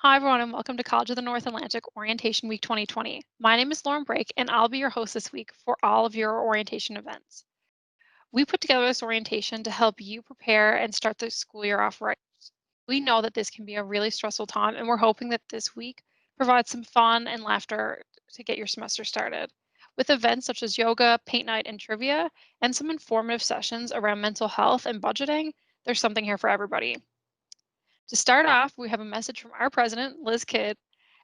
Hi, everyone, and welcome to College of the North Atlantic Orientation Week 2020. My name is Lauren Brake, and I'll be your host this week for all of your orientation events. We put together this orientation to help you prepare and start the school year off right. We know that this can be a really stressful time, and we're hoping that this week provides some fun and laughter to get your semester started. With events such as yoga, paint night, and trivia, and some informative sessions around mental health and budgeting, there's something here for everybody. To start off, we have a message from our president, Liz Kidd,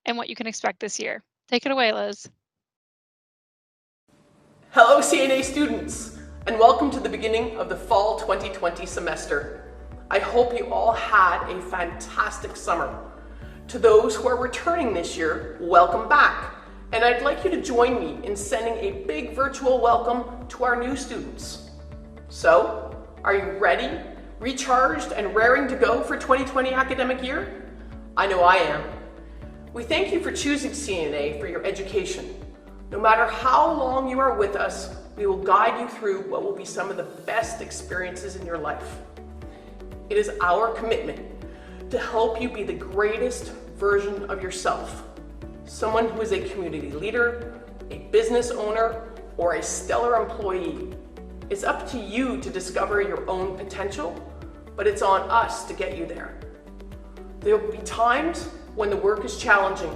and what you can expect this year. Take it away, Liz. Hello CNA students, and welcome to the beginning of the fall 2020 semester. I hope you all had a fantastic summer. To those who are returning this year, welcome back. And I'd like you to join me in sending a big virtual welcome to our new students. So, are you ready, recharged, and raring to go for 2020 academic year? I know I am. We thank you for choosing CNA for your education. No matter how long you are with us, we will guide you through what will be some of the best experiences in your life. It is our commitment to help you be the greatest version of yourself. Someone who is a community leader, a business owner, or a stellar employee. It's up to you to discover your own potential, but it's on us to get you there. There will be times when the work is challenging.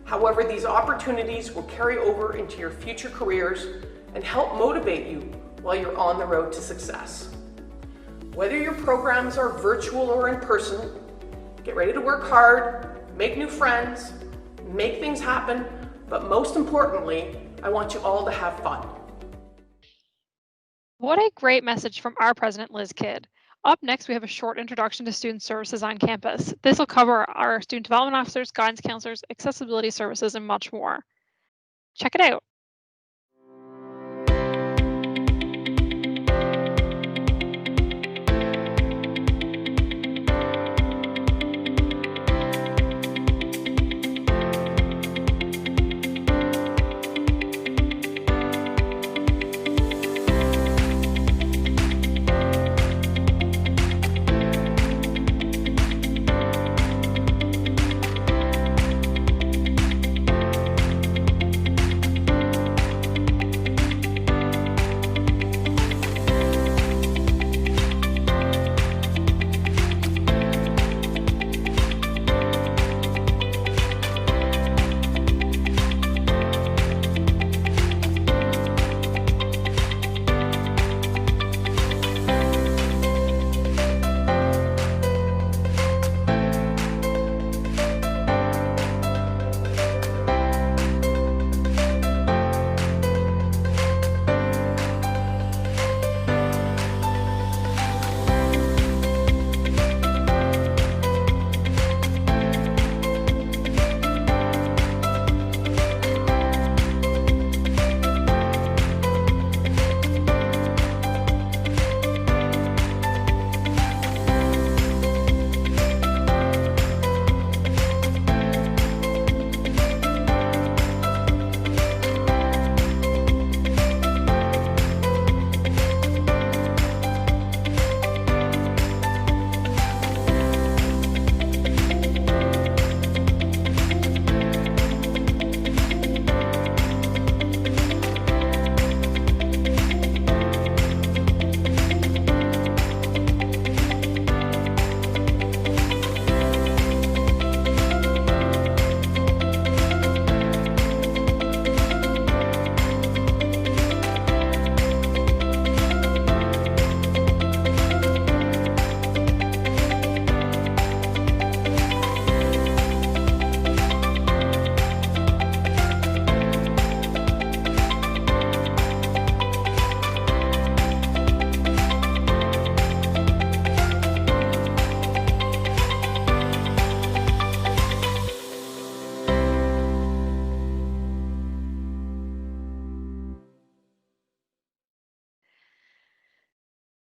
However, these opportunities will carry over into your future careers and help motivate you while you're on the road to success. Whether your programs are virtual or in person, get ready to work hard, make new friends, make things happen, but most importantly, I want you all to have fun. What a great message from our president, Liz Kidd. Up next, we have a short introduction to student services on campus. This will cover our student development officers, guidance counselors, accessibility services, and much more. Check it out.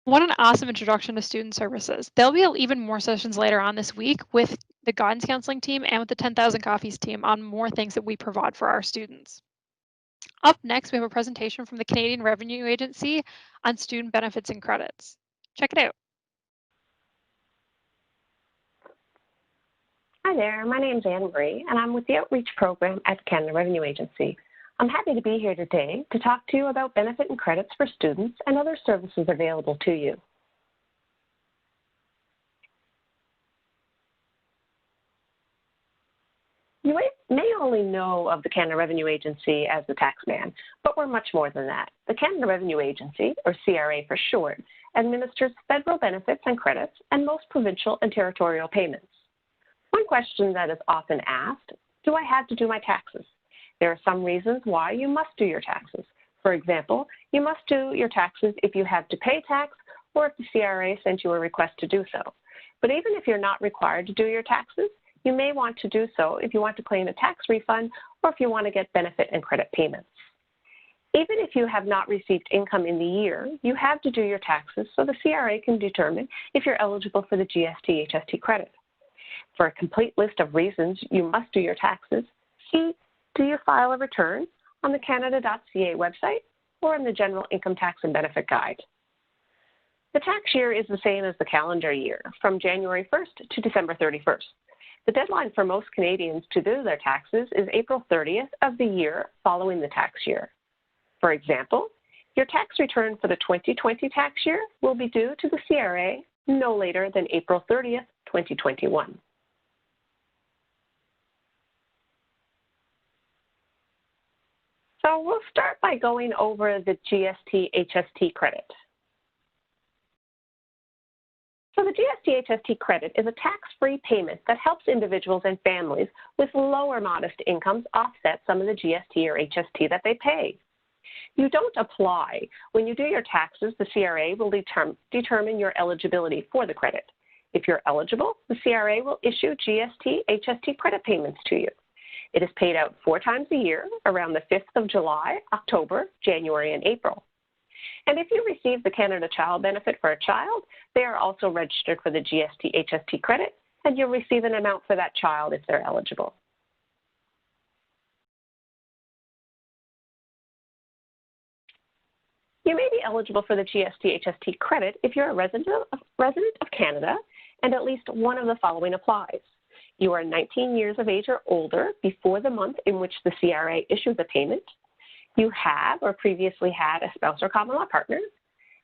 What an awesome introduction to student services. There'll be even more sessions later on this week with the guidance counseling team and with the 10,000 Coffees team on more things that we provide for our students. Up next, we have a presentation from the Canadian Revenue Agency on student benefits and credits. Check it out. Hi there, my name is Anne Marie, and I'm with the Outreach Program at the Canada Revenue Agency. I'm happy to be here today to talk to you about benefit and credits for students and other services available to you. You may only know of the Canada Revenue Agency as the taxman, but we're much more than that. The Canada Revenue Agency, or CRA for short, administers federal benefits and credits and most provincial and territorial payments. One question that is often asked, do I have to do my taxes? There are some reasons why you must do your taxes. For example, you must do your taxes if you have to pay tax or if the CRA sent you a request to do so. But even if you're not required to do your taxes, you may want to do so if you want to claim a tax refund or if you want to get benefit and credit payments. Even if you have not received income in the year, you have to do your taxes so the CRA can determine if you're eligible for the GST/HST credit. For a complete list of reasons you must do your taxes, see Do You File a Return on the Canada.ca website or in the General Income Tax and Benefit Guide. The tax year is the same as the calendar year, from January 1st to December 31st. The deadline for most Canadians to do their taxes is April 30th of the year following the tax year. For example, your tax return for the 2020 tax year will be due to the CRA no later than April 30th, 2021. So we'll start by going over the GST/HST credit. So the GST/HST credit is a tax-free payment that helps individuals and families with lower modest incomes offset some of the GST or HST that they pay. You don't apply. When you do your taxes, the CRA will determine your eligibility for the credit. If you're eligible, the CRA will issue GST/HST credit payments to you. It is paid out 4 times a year, around the 5th of July, October, January, and April. And if you receive the Canada Child Benefit for a child, they are also registered for the GST/HST credit, and you'll receive an amount for that child if they're eligible. You may be eligible for the GST/HST credit if you're a resident of Canada and at least one of the following applies. You are 19 years of age or older before the month in which the CRA issued the payment. You have or previously had a spouse or common law partner,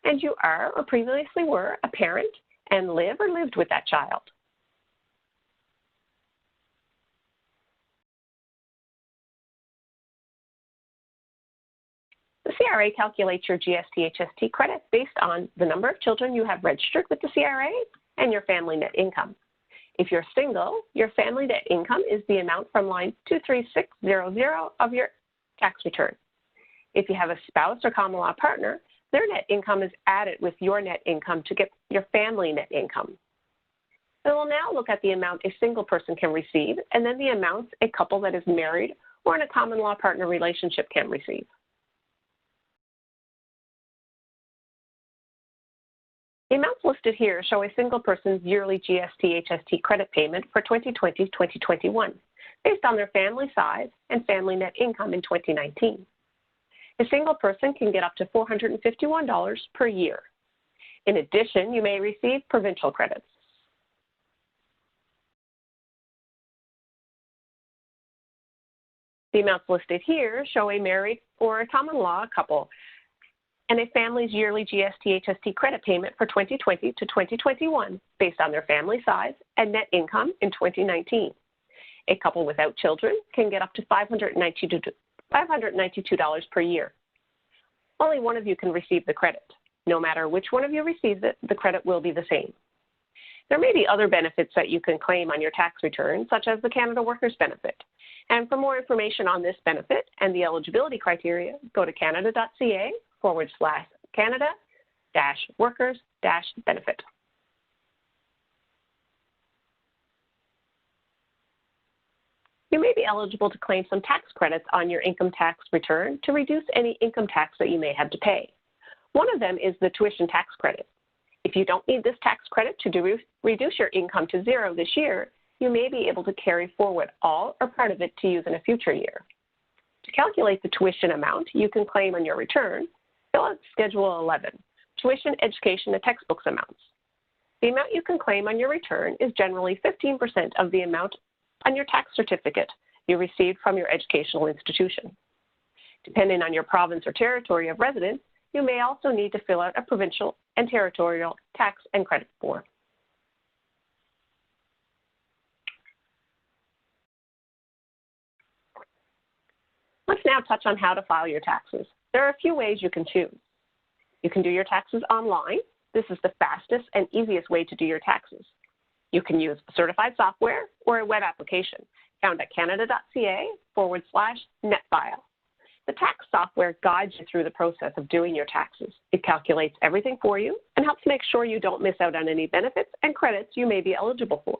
and you are or previously were a parent and live or lived with that child. The CRA calculates your GST/HST credit based on the number of children you have registered with the CRA and your family net income. If you're single, your family net income is the amount from line 23600 of your tax return. If you have a spouse or common law partner, their net income is added with your net income to get your family net income. And we'll now look at the amount a single person can receive and then the amounts a couple that is married or in a common law partner relationship can receive. The amounts listed here show a single person's yearly GST/HST credit payment for 2020-2021 based on their family size and family net income in 2019. A single person can get up to $451 per year. In addition, you may receive provincial credits. The amounts listed here show a married or a common law couple and a family's yearly GST/HST credit payment for 2020 to 2021 based on their family size and net income in 2019. A couple without children can get up to $592 per year. Only one of you can receive the credit. No matter which one of you receives it, the credit will be the same. There may be other benefits that you can claim on your tax return, such as the Canada Workers Benefit. And for more information on this benefit and the eligibility criteria, go to canada.ca/Canada-Workers-Benefit. You may be eligible to claim some tax credits on your income tax return to reduce any income tax that you may have to pay. One of them is the tuition tax credit. If you don't need this tax credit to reduce your income to zero this year, you may be able to carry forward all or part of it to use in a future year. To calculate the tuition amount you can claim on your return, fill out Schedule 11, Tuition, Education, and Textbooks amounts. The amount you can claim on your return is generally 15% of the amount on your tax certificate you received from your educational institution. Depending on your province or territory of residence, you may also need to fill out a provincial and territorial tax and credit form. Let's now touch on how to file your taxes. There are a few ways you can choose. You can do your taxes online. This is the fastest and easiest way to do your taxes. You can use certified software or a web application found at canada.ca/netfile. The tax software guides you through the process of doing your taxes. It calculates everything for you and helps make sure you don't miss out on any benefits and credits you may be eligible for.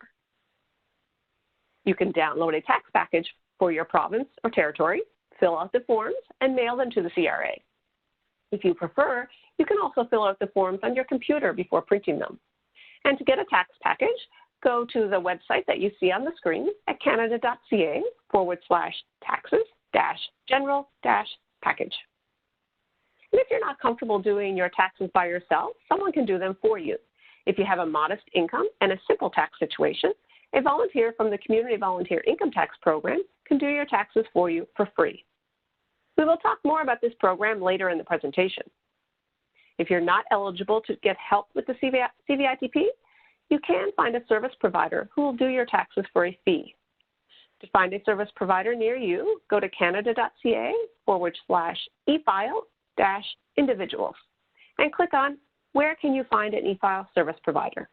You can download a tax package for your province or territory, fill out the forms, and mail them to the CRA. If you prefer, you can also fill out the forms on your computer before printing them. And to get a tax package, go to the website that you see on the screen at canada.ca/taxes-general-package. And if you're not comfortable doing your taxes by yourself, someone can do them for you. If you have a modest income and a simple tax situation, a volunteer from the Community Volunteer Income Tax Program can do your taxes for you for free. We will talk more about this program later in the presentation. If you're not eligible to get help with the CVITP, you can find a service provider who will do your taxes for a fee. To find a service provider near you, go to canada.ca/efile-individuals and click on Where can you find an e-file service provider?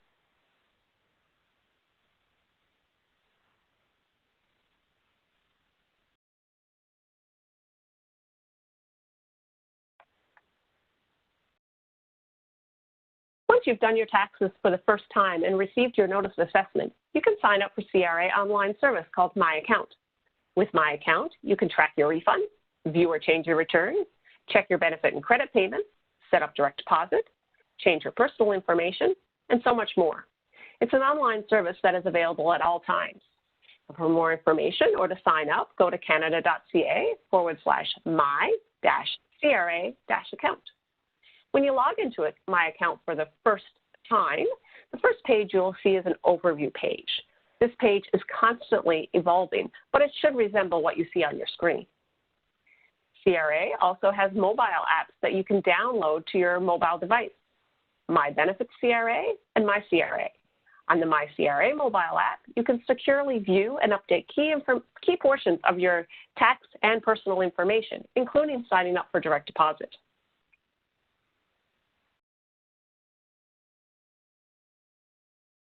Once you've done your taxes for the first time and received your notice of assessment, you can sign up for CRA online service called My Account. With My Account, you can track your refund, view or change your return, check your benefit and credit payments, set up direct deposit, change your personal information, and so much more. It's an online service that is available at all times. For more information or to sign up, go to canada.ca/my-CRA-account. When you log into My Account for the first time, the first page you'll see is an overview page. This page is constantly evolving, but it should resemble what you see on your screen. CRA also has mobile apps that you can download to your mobile device, My Benefits CRA and My CRA. On the My CRA mobile app, you can securely view and update key portions of your tax and personal information, including signing up for direct deposit.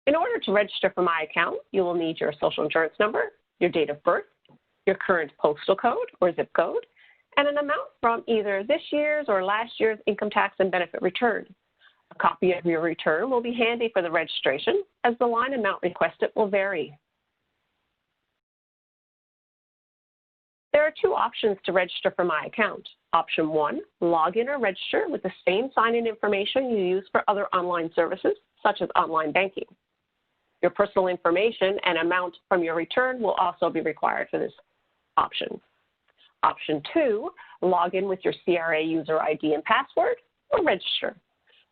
In order to register for My Account, you will need your social insurance number, your date of birth, your current postal code or zip code, and an amount from either this year's or last year's income tax and benefit return. A copy of your return will be handy for the registration, as the line amount requested will vary. There are two options to register for My Account. Option 1, log in or register with the same sign-in information you use for other online services, such as online banking. Your personal information and amount from your return will also be required for this option. Option 2, log in with your CRA user ID and password or register.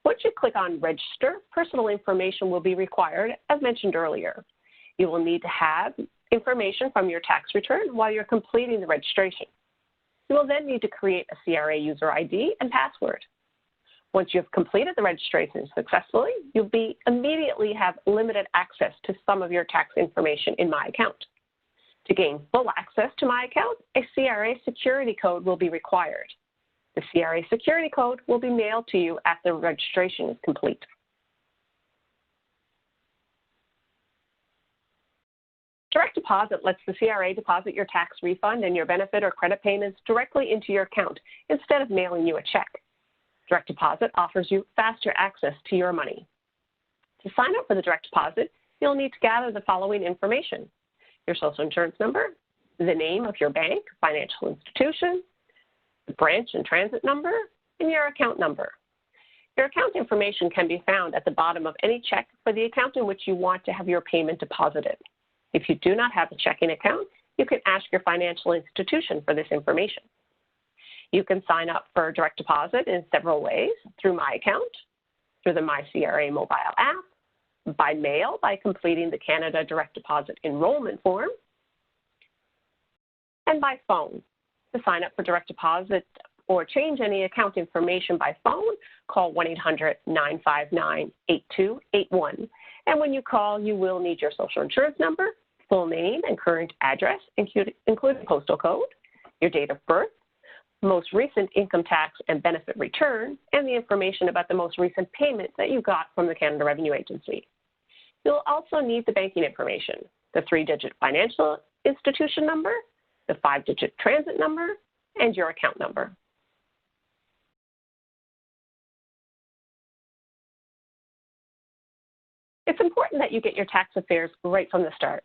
Once you click on Register, personal information will be required, as mentioned earlier. You will need to have information from your tax return while you're completing the registration. You will then need to create a CRA user ID and password. Once you have completed the registration successfully, you'll immediately have limited access to some of your tax information in My Account. To gain full access to My Account, a CRA security code will be required. The CRA security code will be mailed to you after registration is complete. Direct deposit lets the CRA deposit your tax refund and your benefit or credit payments directly into your account instead of mailing you a check. Direct deposit offers you faster access to your money. To sign up for the direct deposit, you'll need to gather the following information: your social insurance number, the name of your bank, financial institution, the branch and transit number, and your account number. Your account information can be found at the bottom of any check for the account in which you want to have your payment deposited. If you do not have a checking account, you can ask your financial institution for this information. You can sign up for direct deposit in several ways: through My Account, through the My CRA mobile app, by mail by completing the Canada Direct Deposit Enrollment Form, and by phone. To sign up for direct deposit or change any account information by phone, call 1-800-959-8281. And when you call, you will need your social insurance number, full name and current address, including postal code, your date of birth, most recent income tax and benefit return, and the information about the most recent payment that you got from the Canada Revenue Agency. You'll also need the banking information, the 3-digit financial institution number, the 5-digit transit number, and your account number. It's important that you get your tax affairs right from the start.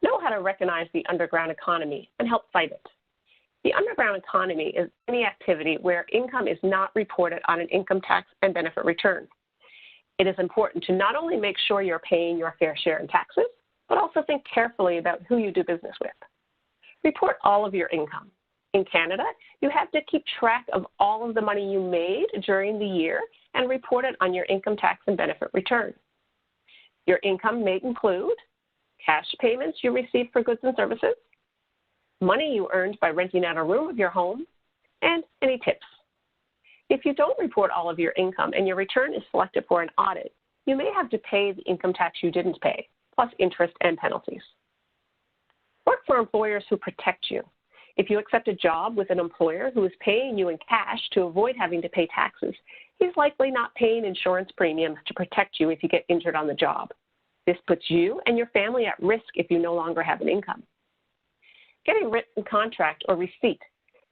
Know how to recognize the underground economy and help fight it. The underground economy is any activity where income is not reported on an income tax and benefit return. It is important to not only make sure you're paying your fair share in taxes, but also think carefully about who you do business with. Report all of your income. In Canada, you have to keep track of all of the money you made during the year and report it on your income tax and benefit return. Your income may include cash payments you receive for goods and services, money you earned by renting out a room of your home, and any tips. If you don't report all of your income and your return is selected for an audit, you may have to pay the income tax you didn't pay, plus interest and penalties. Work for employers who protect you. If you accept a job with an employer who is paying you in cash to avoid having to pay taxes, he's likely not paying insurance premiums to protect you if you get injured on the job. This puts you and your family at risk if you no longer have an income. Get a written contract or receipt.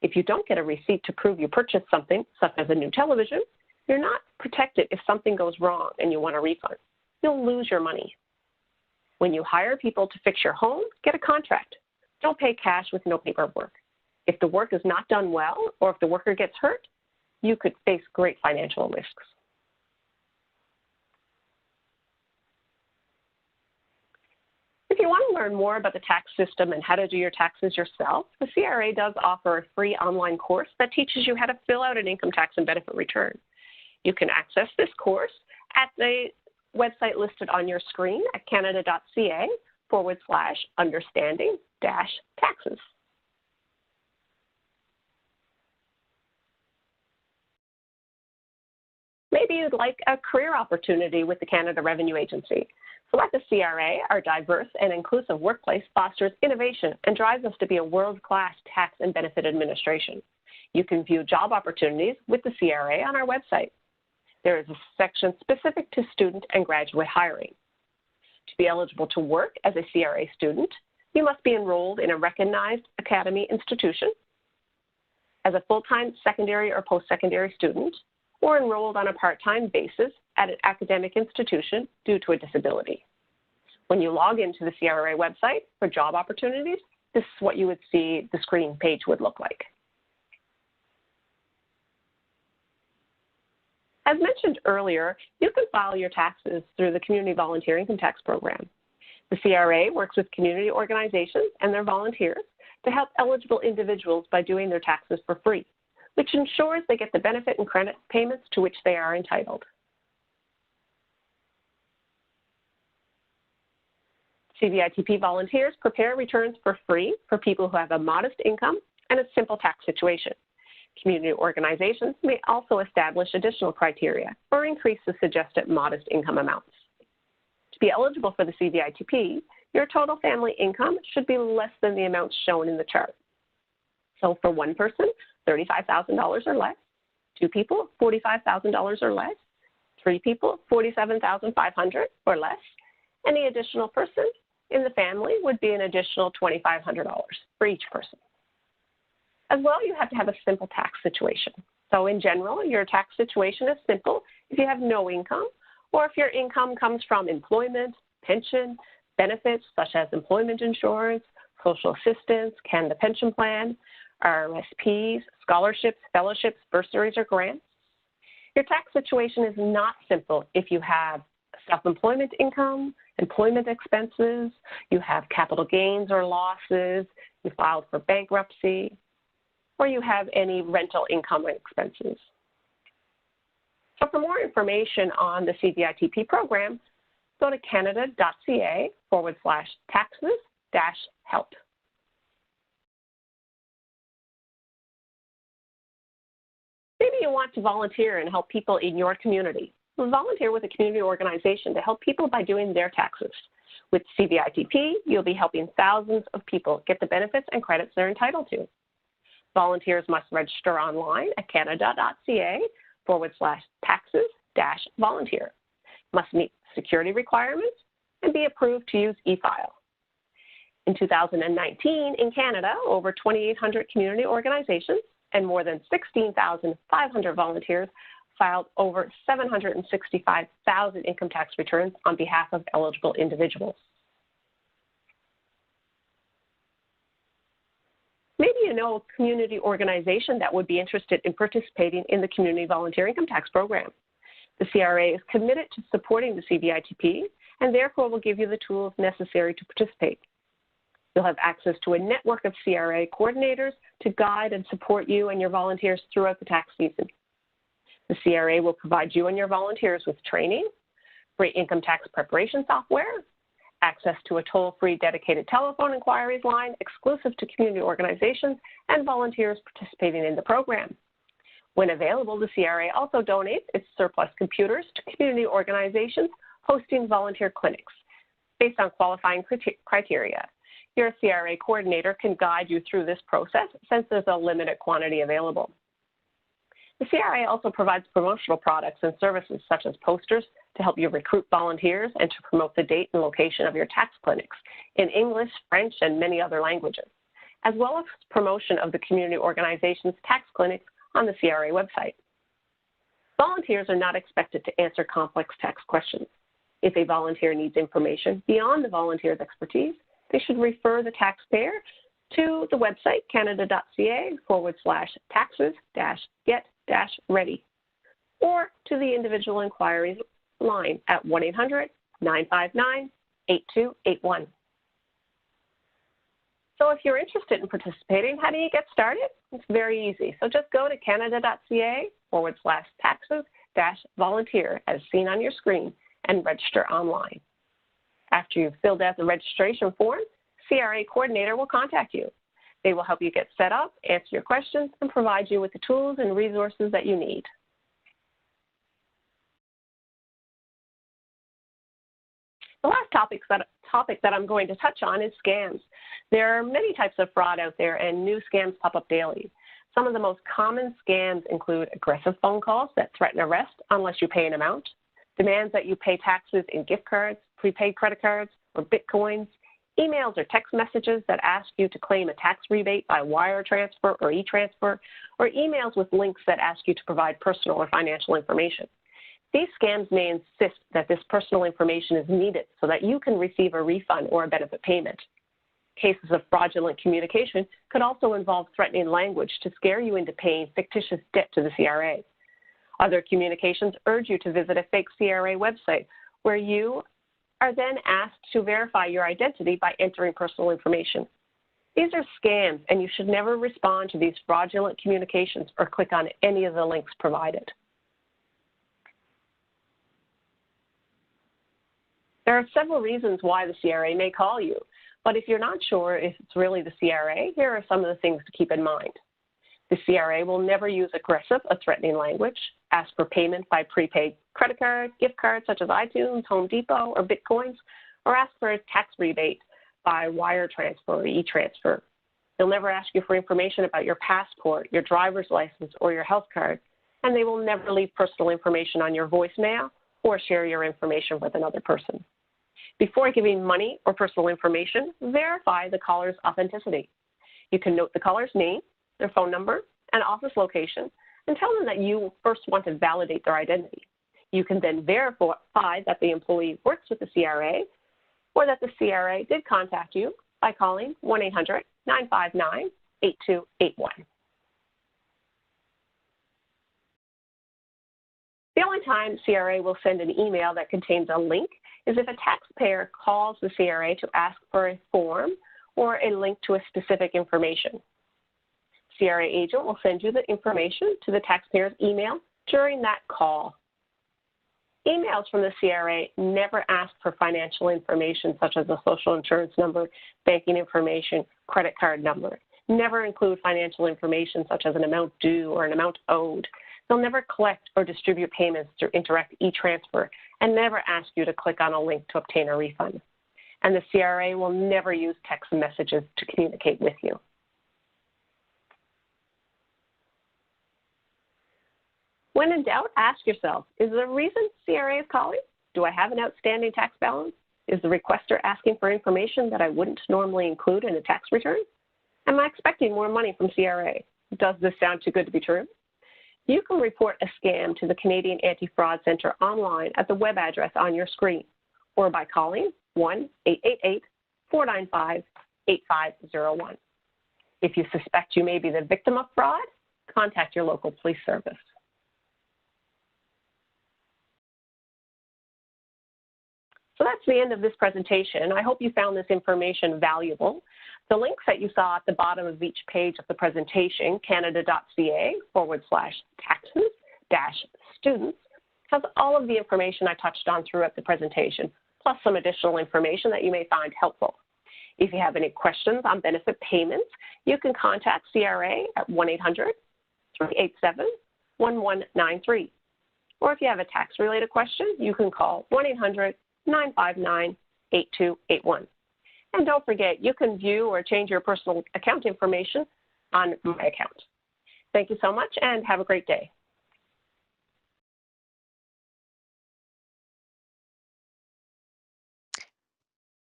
If you don't get a receipt to prove you purchased something, such as a new television, you're not protected if something goes wrong and you want a refund. You'll lose your money. When you hire people to fix your home, get a contract. Don't pay cash with no paperwork. If the work is not done well or if the worker gets hurt, you could face great financial risks. If you want to learn more about the tax system and how to do your taxes yourself, the CRA does offer a free online course that teaches you how to fill out an income tax and benefit return. You can access this course at the website listed on your screen at canada.ca/understanding-taxes. Maybe you'd like a career opportunity with the Canada Revenue Agency. So at the CRA, our diverse and inclusive workplace fosters innovation and drives us to be a world-class tax and benefit administration. You can view job opportunities with the CRA on our website. There is a section specific to student and graduate hiring. To be eligible to work as a CRA student, you must be enrolled in a recognized academy institution, as a full-time secondary or post-secondary student, or enrolled on a part-time basis at an academic institution due to a disability. When you log into the CRA website for job opportunities, this is what you would see the screening page would look like. As mentioned earlier, you can file your taxes through the Community Volunteer Income Tax Program. The CRA works with community organizations and their volunteers to help eligible individuals by doing their taxes for free, which ensures they get the benefit and credit payments to which they are entitled. CVITP volunteers prepare returns for free for people who have a modest income and a simple tax situation. Community organizations may also establish additional criteria or increase the suggested modest income amounts. To be eligible for the CVITP, your total family income should be less than the amounts shown in the chart. So for one person, $35,000 or less, two people, $45,000 or less, three people, $47,500 or less. Any additional person in the family would be an additional $2,500 for each person. As well, you have to have a simple tax situation. So in general, your tax situation is simple if you have no income, or if your income comes from employment, pension, benefits such as employment insurance, social assistance, Canada Pension Plan, RRSPs, scholarships, fellowships, bursaries, or grants. Your tax situation is not simple if you have self-employment income, employment expenses, you have capital gains or losses, you filed for bankruptcy, or you have any rental income expenses. So for more information on the CVITP program, go to canada.ca/taxes-help. Maybe you want to volunteer and help people in your community. Volunteer with a community organization to help people by doing their taxes. With CVITP, you'll be helping thousands of people get the benefits and credits they're entitled to. Volunteers must register online at canada.ca/taxes-volunteer, must meet security requirements, and be approved to use e-file. In 2019, in Canada, over 2,800 community organizations and more than 16,500 volunteers filed over 765,000 income tax returns on behalf of eligible individuals. Maybe you know a community organization that would be interested in participating in the Community Volunteer Income Tax Program. The CRA is committed to supporting the CVITP and therefore will give you the tools necessary to participate. You'll have access to a network of CRA coordinators to guide and support you and your volunteers throughout the tax season. The CRA will provide you and your volunteers with training, free income tax preparation software, access to a toll-free dedicated telephone inquiries line exclusive to community organizations and volunteers participating in the program. When available, the CRA also donates its surplus computers to community organizations hosting volunteer clinics based on qualifying criteria. Your CRA coordinator can guide you through this process since there's a limited quantity available. The CRA also provides promotional products and services such as posters to help you recruit volunteers and to promote the date and location of your tax clinics in English, French, and many other languages, as well as promotion of the community organization's tax clinics on the CRA website. Volunteers are not expected to answer complex tax questions. If a volunteer needs information beyond the volunteer's expertise, they should refer the taxpayer to the website canada.ca/taxes-get-ready or to the individual inquiries line at 1-800-959-8281. So if you're interested in participating, how do you get started? It's very easy. So just go to canada.ca/taxes-volunteer as seen on your screen and register online. After you've filled out the registration form, CRA coordinator will contact you. They will help you get set up, answer your questions, and provide you with the tools and resources that you need. The last topic that I'm going to touch on is scams. There are many types of fraud out there, and new scams pop up daily. Some of the most common scams include aggressive phone calls that threaten arrest unless you pay an amount, demands that you pay taxes in gift cards, prepaid credit cards, or Bitcoins, emails or text messages that ask you to claim a tax rebate by wire transfer or e-transfer, or emails with links that ask you to provide personal or financial information. These scams may insist that this personal information is needed so that you can receive a refund or a benefit payment. Cases of fraudulent communication could also involve threatening language to scare you into paying fictitious debt to the CRA. Other communications urge you to visit a fake CRA website where you are then asked to verify your identity by entering personal information. These are scams, and you should never respond to these fraudulent communications or click on any of the links provided. There are several reasons why the CRA may call you, but if you're not sure if it's really the CRA, here are some of the things to keep in mind. The CRA will never use aggressive or threatening language, ask for payment by prepaid credit card, gift cards such as iTunes, Home Depot, or Bitcoins, or ask for a tax rebate by wire transfer or e-transfer. They'll never ask you for information about your passport, your driver's license, or your health card, and they will never leave personal information on your voicemail or share your information with another person. Before giving money or personal information, verify the caller's authenticity. You can note the caller's name, their phone number, and office location, and tell them that you first want to validate their identity. You can then verify that the employee works with the CRA or that the CRA did contact you by calling 1-800-959-8281. The only time CRA will send an email that contains a link is if a taxpayer calls the CRA to ask for a form or a link to a specific information. CRA agent will send you the information to the taxpayer's email during that call. Emails from the CRA never ask for financial information such as a social insurance number, banking information, credit card number. Never include financial information such as an amount due or an amount owed. They'll never collect or distribute payments through Interact e-transfer and never ask you to click on a link to obtain a refund. And the CRA will never use text messages to communicate with you. When in doubt, ask yourself, is the reason CRA is calling? Do I have an outstanding tax balance? Is the requester asking for information that I wouldn't normally include in a tax return? Am I expecting more money from CRA? Does this sound too good to be true? You can report a scam to the Canadian Anti-Fraud Centre online at the web address on your screen or by calling 1-888-495-8501. If you suspect you may be the victim of fraud, contact your local police service. So that's the end of this presentation. I hope you found this information valuable. The links that you saw at the bottom of each page of the presentation, canada.ca/taxes-students, has all of the information I touched on throughout the presentation, plus some additional information that you may find helpful. If you have any questions on benefit payments, you can contact CRA at 1-800-387-1193. Or if you have a tax-related question, you can call 1-800-959-8281. And don't forget, you can view or change your personal account information on My Account. Thank you so much and have a great day.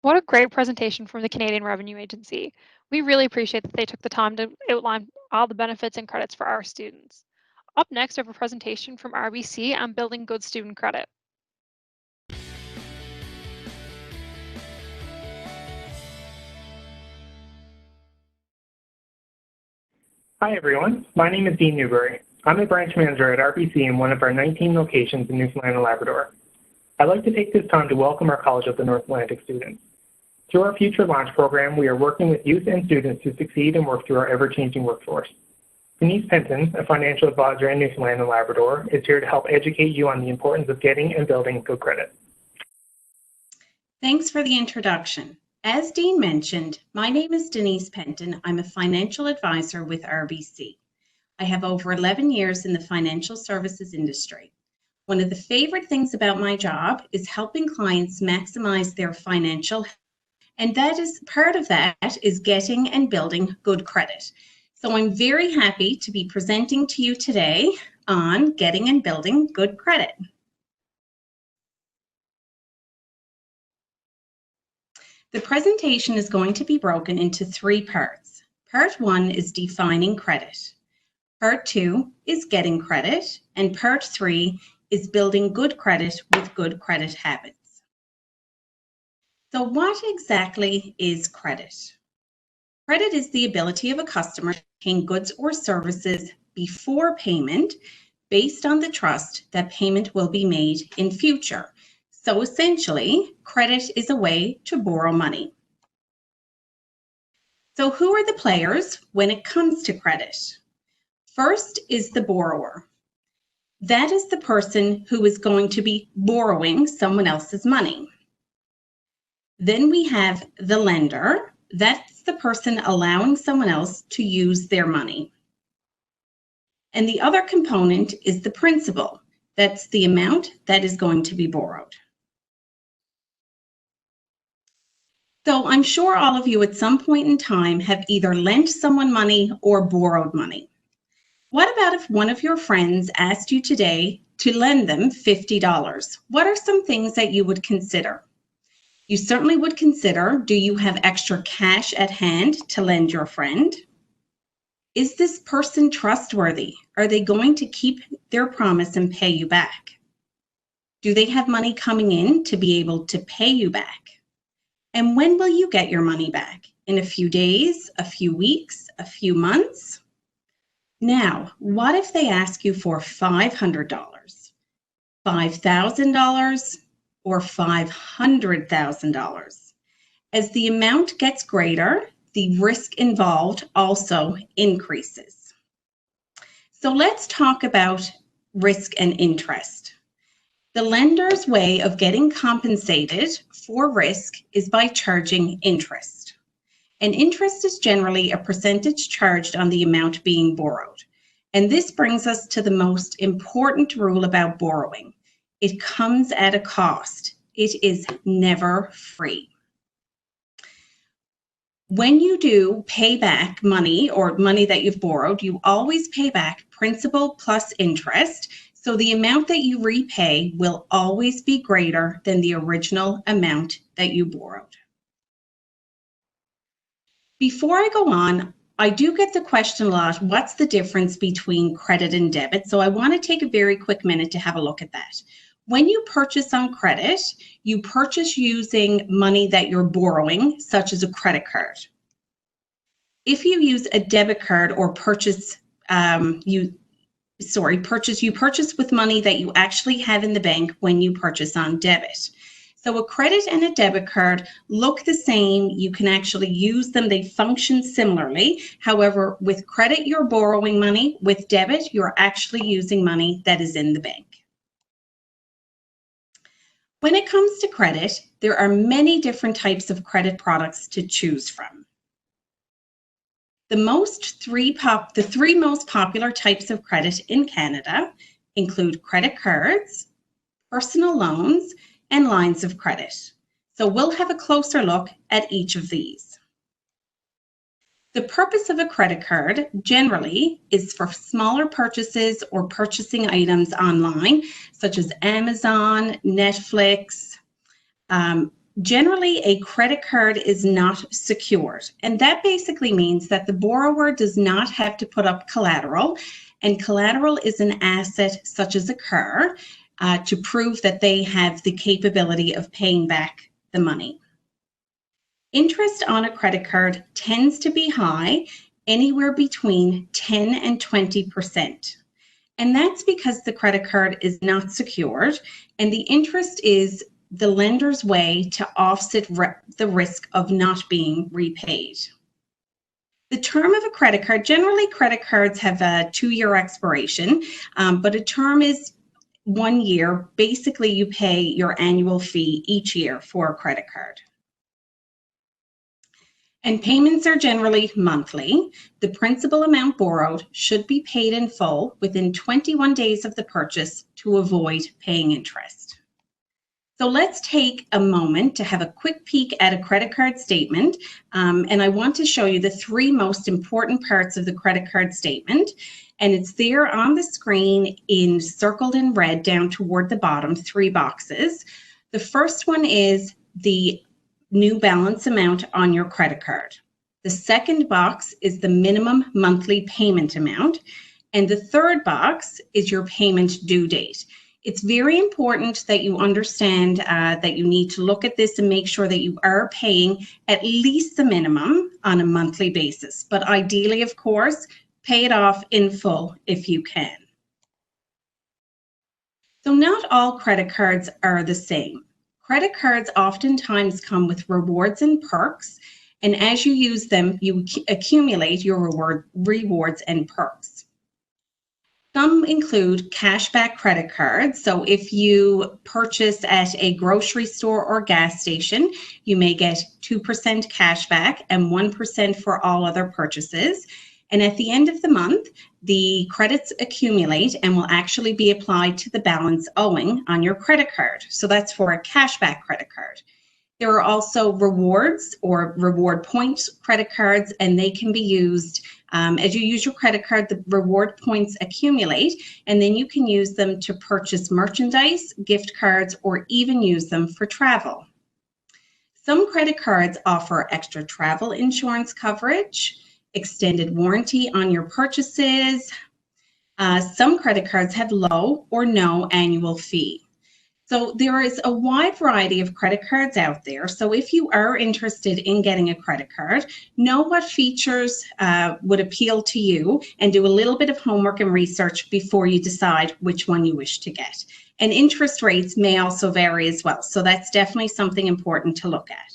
What a great presentation from the Canadian Revenue Agency. We really appreciate that they took the time to outline all the benefits and credits for our students. Up next, we have a presentation from RBC on building good student credit. Hi everyone, my name is Dean Newberry. I'm a branch manager at RBC in one of our 19 locations in Newfoundland and Labrador. I'd like to take this time to welcome our College of the North Atlantic students. Through our Future Launch program, we are working with youth and students to succeed and work through our ever-changing workforce. Denise.penton, a financial advisor in Newfoundland and Labrador, is here to help educate you on the importance of getting and building good credit. Thanks for the introduction. As Dean mentioned, my name is Denise.penton. I'm a financial advisor with RBC. I have over 11 years in the financial services industry. One of the favorite things about my job is helping clients maximize their financial health, and that is part of that is getting and building good credit. So I'm very happy to be presenting to you today on getting and building good credit. The presentation is going to be broken into 3 parts. Part 1 is defining credit. Part 2 is getting credit, and part 3 is building good credit with good credit habits. So what exactly is credit? Credit is the ability of a customer to obtain goods or services before payment based on the trust that payment will be made in future. So essentially, credit is a way to borrow money. So who are the players when it comes to credit? First is the borrower. That is the person who is going to be borrowing someone else's money. Then we have the lender. That's the person allowing someone else to use their money. And the other component is the principal. That's the amount that is going to be borrowed. So I'm sure all of you at some point in time have either lent someone money or borrowed money. What about if one of your friends asked you today to lend them $50? What are some things that you would consider? You certainly would consider, do you have extra cash at hand to lend your friend? Is this person trustworthy? Are they going to keep their promise and pay you back? Do they have money coming in to be able to pay you back? And when will you get your money back? In a few days, a few weeks, a few months? Now, what if they ask you for $500, $5,000, or $500,000? As the amount gets greater, the risk involved also increases. So let's talk about risk and interest. The lender's way of getting compensated for risk is by charging interest. And interest is generally a percentage charged on the amount being borrowed. And this brings us to the most important rule about borrowing. It comes at a cost. It is never free. When you do pay back money or money that you've borrowed, you always pay back principal plus interest. So the amount that you repay will always be greater than the original amount that you borrowed. Before I go on, I do get the question a lot, what's the difference between credit and debit? So I want to take a very quick minute to have a look at that. When you purchase on credit, you purchase using money that you're borrowing, such as a credit card. If you use a debit card or purchase, you purchase with money that you actually have in the bank when you purchase on debit. So a credit and a debit card look the same. You can actually use them. They function similarly. However, with credit, you're borrowing money. With debit, you're actually using money that is in the bank. When it comes to credit, there are many different types of credit products to choose from. The three most popular types of credit in Canada include credit cards, personal loans, and lines of credit. So we'll have a closer look at each of these. The purpose of a credit card generally is for smaller purchases or purchasing items online, such as Amazon, Netflix. Generally, a credit card is not secured, and that basically means that the borrower does not have to put up collateral, and collateral is an asset such as a car to prove that they have the capability of paying back the money. Interest on a credit card tends to be high, anywhere between 10 and 20%. And that's because the credit card is not secured, and the interest is the lender's way to offset the risk of not being repaid. The term of a credit card, generally credit cards have a 2-year expiration, but a term is 1 year. Basically, you pay your annual fee each year for a credit card. And payments are generally monthly. The principal amount borrowed should be paid in full within 21 days of the purchase to avoid paying interest. So let's take a moment to have a quick peek at a credit card statement. And I want to show you the 3 most important parts of the credit card statement. And it's there on the screen circled in red down toward the bottom, 3 boxes. The first one is the new balance amount on your credit card. The second box is the minimum monthly payment amount. And the third box is your payment due date. It's very important that you understand that you need to look at this and make sure that you are paying at least the minimum on a monthly basis. But ideally, of course, pay it off in full if you can. So not all credit cards are the same. Credit cards oftentimes come with rewards and perks, and as you use them, you accumulate your rewards and perks. Some include cashback credit cards. So if you purchase at a grocery store or gas station, you may get 2% cashback and 1% for all other purchases. And at the end of the month, the credits accumulate and will actually be applied to the balance owing on your credit card. So that's for a cashback credit card. There are also rewards or reward points credit cards, and they can be used as you use your credit card. The reward points accumulate, and then you can use them to purchase merchandise, gift cards, or even use them for travel. Some credit cards offer extra travel insurance coverage, extended warranty on your purchases. Some credit cards have low or no annual fee. So there is a wide variety of credit cards out there. So if you are interested in getting a credit card, know what features would appeal to you and do a little bit of homework and research before you decide which one you wish to get. And interest rates may also vary as well. So that's definitely something important to look at.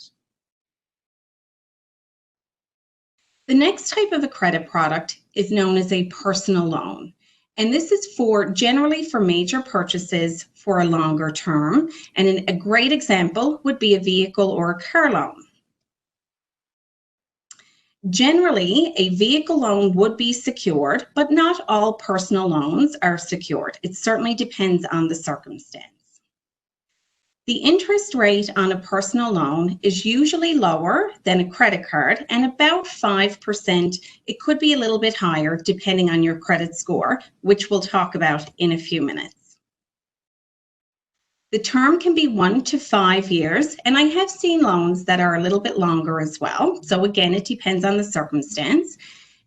The next type of a credit product is known as a personal loan. And this is generally for major purchases for a longer term. And a great example would be a vehicle or a car loan. Generally, a vehicle loan would be secured, but not all personal loans are secured. It certainly depends on the circumstance. The interest rate on a personal loan is usually lower than a credit card and about 5%. It could be a little bit higher depending on your credit score, which we'll talk about in a few minutes. The term can be 1 to 5 years, and I have seen loans that are a little bit longer as well. So again, it depends on the circumstance.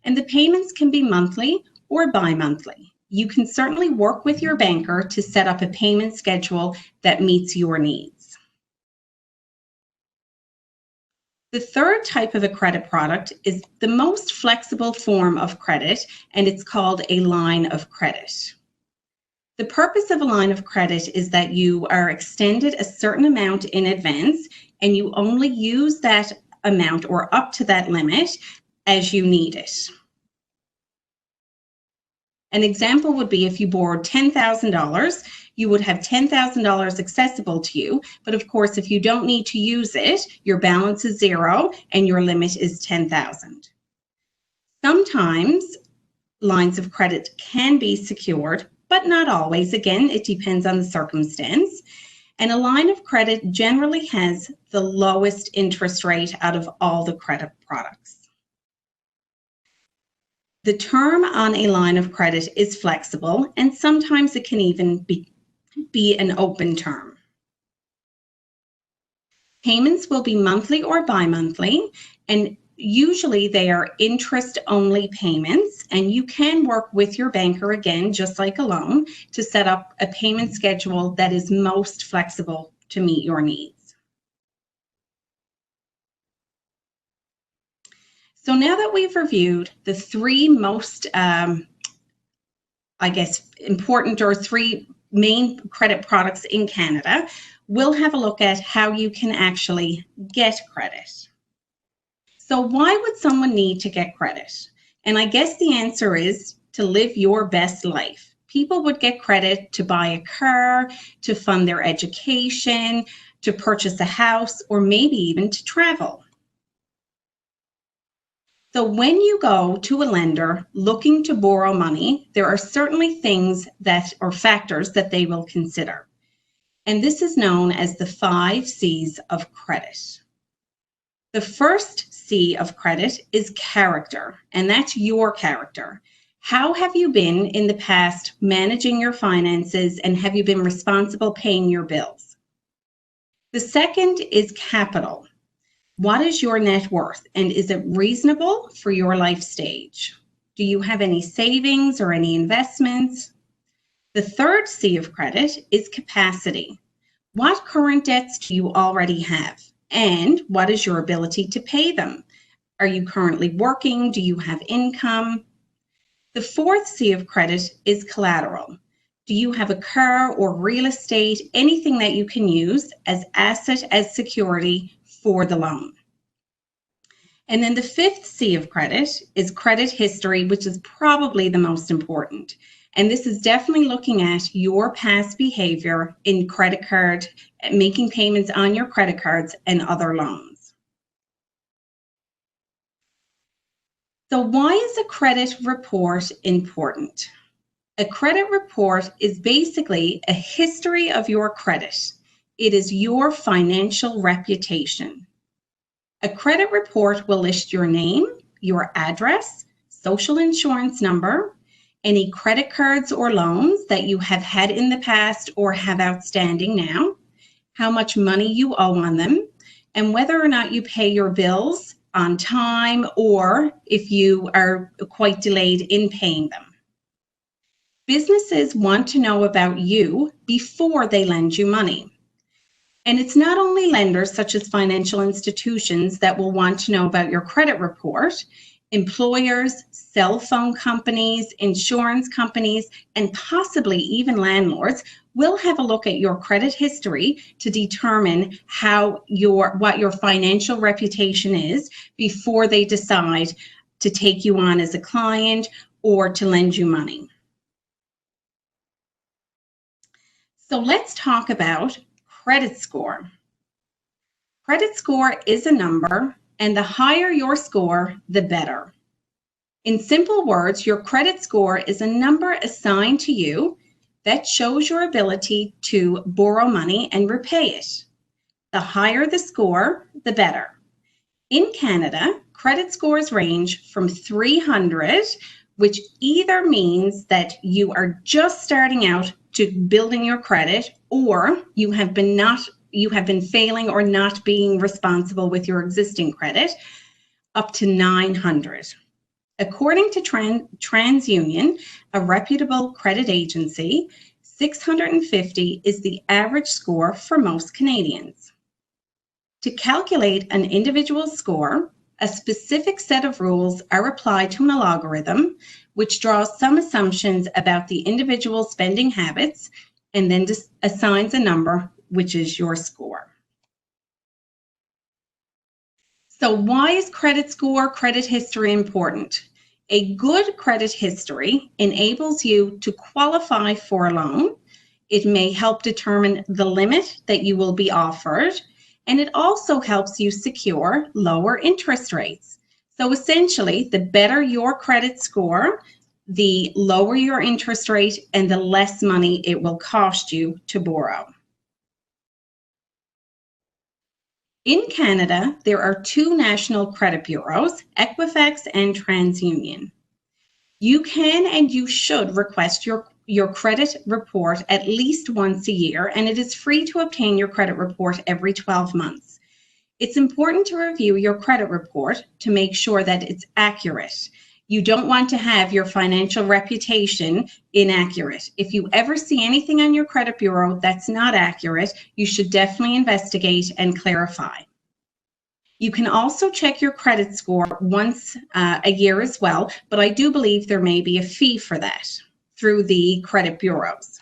And the payments can be monthly or bi-monthly. You can certainly work with your banker to set up a payment schedule that meets your needs. The third type of a credit product is the most flexible form of credit, and it's called a line of credit. The purpose of a line of credit is that you are extended a certain amount in advance and you only use that amount or up to that limit as you need it. An example would be if you borrowed $10,000, you would have $10,000 accessible to you. But of course, if you don't need to use it, your balance is zero and your limit is $10,000. Sometimes lines of credit can be secured, but not always. Again, it depends on the circumstance. And a line of credit generally has the lowest interest rate out of all the credit products. The term on a line of credit is flexible, and sometimes it can even be an open term. Payments will be monthly or bi-monthly, and usually they are interest-only payments, and you can work with your banker, again, just like a loan, to set up a payment schedule that is most flexible to meet your needs. So now that we've reviewed the three most, important or three main credit products in Canada, we'll have a look at how you can actually get credit. So why would someone need to get credit? And I guess the answer is to live your best life. People would get credit to buy a car, to fund their education, to purchase a house, or maybe even to travel. So when you go to a lender looking to borrow money, there are certainly things or factors that they will consider. And this is known as the 5 C's of credit. The first C of credit is character, and that's your character. How have you been in the past managing your finances, and have you been responsible paying your bills? The second is capital. What is your net worth, and is it reasonable for your life stage? Do you have any savings or any investments? The third C of credit is capacity. What current debts do you already have, and what is your ability to pay them? Are you currently working? Do you have income? The fourth C of credit is collateral. Do you have a car or real estate, anything that you can use as asset, as security for the loan? And then the fifth C of credit is credit history, which is probably the most important. And this is definitely looking at your past behavior in credit card, making payments on your credit cards and other loans. So why is a credit report important? A credit report is basically a history of your credit. It is your financial reputation. A credit report will list your name, your address, social insurance number, any credit cards or loans that you have had in the past or have outstanding now, how much money you owe on them, and whether or not you pay your bills on time or if you are quite delayed in paying them. Businesses want to know about you before they lend you money. And it's not only lenders such as financial institutions that will want to know about your credit report. Employers, cell phone companies, insurance companies, and possibly even landlords will have a look at your credit history to determine what your financial reputation is before they decide to take you on as a client or to lend you money. So let's talk about credit score. Credit score is a number, and the higher your score, the better. In simple words, your credit score is a number assigned to you that shows your ability to borrow money and repay it. The higher the score, the better. In Canada, credit scores range from 300, which either means that you are just starting out to building your credit, or you have been failing or not being responsible with your existing credit, up to 900. According to TransUnion, a reputable credit agency, 650 is the average score for most Canadians. To calculate an individual score, a specific set of rules are applied to an algorithm, which draws some assumptions about the individual's spending habits and then assigns a number, which is your score. So why is credit score, credit history important? A good credit history enables you to qualify for a loan. It may help determine the limit that you will be offered, and it also helps you secure lower interest rates. So essentially, the better your credit score, the lower your interest rate and the less money it will cost you to borrow. In Canada, there are two national credit bureaus, Equifax and TransUnion. You can and you should request your credit report at least once a year, and it is free to obtain your credit report every 12 months. It's important to review your credit report to make sure that it's accurate. You don't want to have your financial reputation inaccurate. If you ever see anything on your credit bureau that's not accurate, you should definitely investigate and clarify. You can also check your credit score once a year as well, but I do believe there may be a fee for that through the credit bureaus.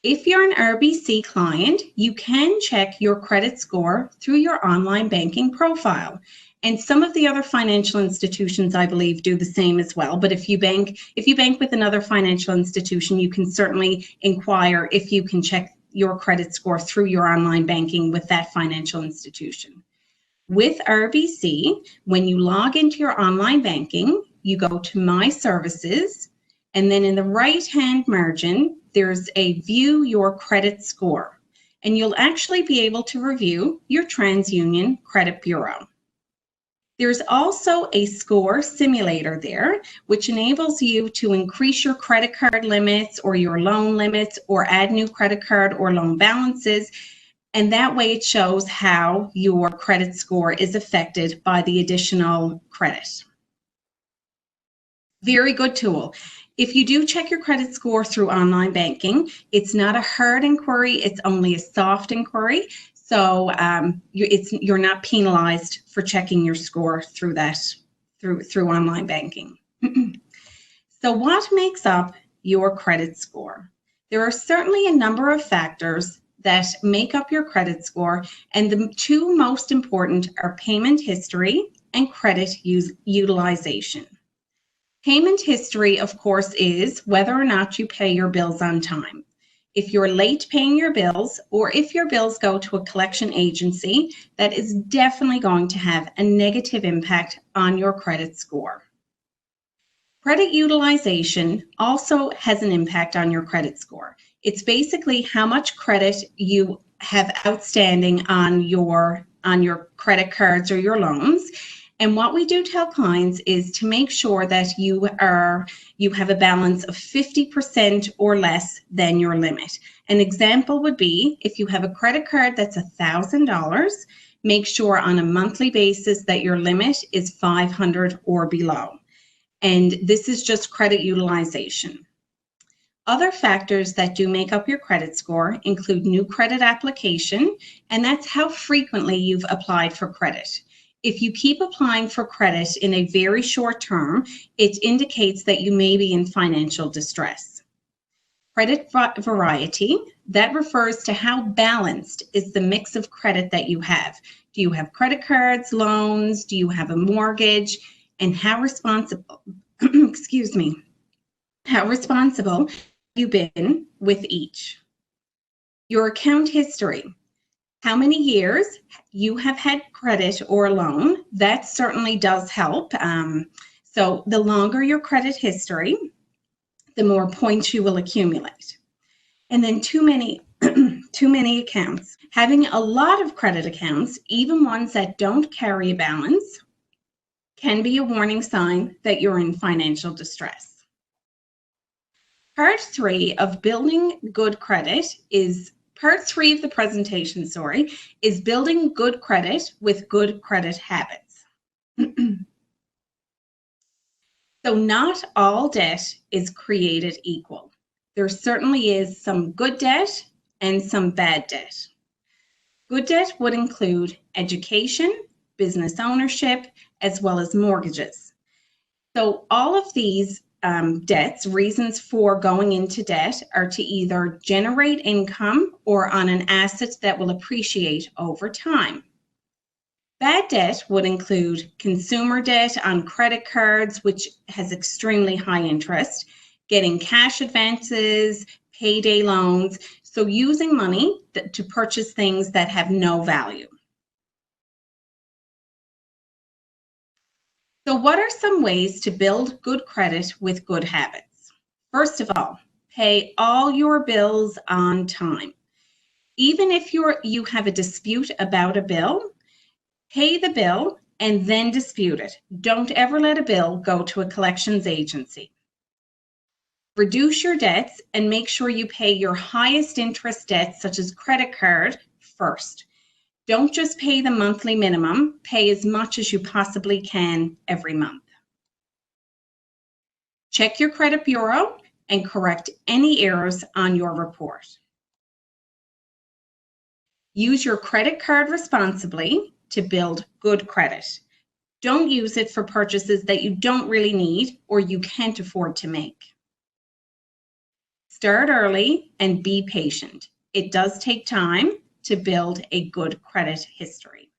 If you're an RBC client, you can check your credit score through your online banking profile. And some of the other financial institutions, I believe, do the same as well. But if you bank with another financial institution, you can certainly inquire if you can check your credit score through your online banking with that financial institution. With RBC, when you log into your online banking, you go to My Services, and then in the right-hand margin, there's a View Your Credit Score, and you'll actually be able to review your TransUnion Credit Bureau. There's also a score simulator there, which enables you to increase your credit card limits or your loan limits or add new credit card or loan balances. And that way it shows how your credit score is affected by the additional credit. Very good tool. If you do check your credit score through online banking, it's not a hard inquiry, it's only a soft inquiry. So you're not penalized for checking your score through online banking. So what makes up your credit score? There are certainly a number of factors that make up your credit score, and the two most important are payment history and credit utilization. Payment history, of course, is whether or not you pay your bills on time. If you're late paying your bills, or if your bills go to a collection agency, that is definitely going to have a negative impact on your credit score. Credit utilization also has an impact on your credit score. It's basically how much credit you have outstanding on your credit cards or your loans. And what we do tell clients is to make sure that you have a balance of 50% or less than your limit. An example would be if you have a credit card that's $1,000, make sure on a monthly basis that your limit is $500 or below. And this is just credit utilization. Other factors that do make up your credit score include new credit application, and that's how frequently you've applied for credit. If you keep applying for credit in a very short term, it indicates that you may be in financial distress. Credit variety, that refers to how balanced is the mix of credit that you have. Do you have credit cards, loans? Do you have a mortgage? And how responsible, how responsible have you been with each? Your account history. how many years you have had credit or loan. That certainly does help. So the longer your credit history, the more points you will accumulate. And then too many accounts. Having a lot of credit accounts, even ones that don't carry a balance, can be a warning sign that you're in financial distress. Part 3 of building good credit is Part 3 of the presentation, is building good credit with good credit habits. So not all debt is created equal. There certainly is some good debt and some bad debt. Good debt would include education, business ownership, as well as mortgages. So all of these debts, reasons for going into debt, are to either generate income or on an asset that will appreciate over time. Bad debt would include consumer debt on credit cards, which has extremely high interest, getting cash advances, payday loans, so using money to purchase things that have no value. So what are some ways to build good credit with good habits? First of all, pay all your bills on time. Even if you have a dispute about a bill, pay the bill and then dispute it. Don't ever let a bill go to a collections agency. Reduce your debts and make sure you pay your highest interest debts, such as credit card, first. Don't just pay the monthly minimum, pay as much as you possibly can every month. Check your credit bureau and correct any errors on your report. Use your credit card responsibly to build good credit. Don't use it for purchases that you don't really need or you can't afford to make. Start early and be patient. It does take time to build a good credit history.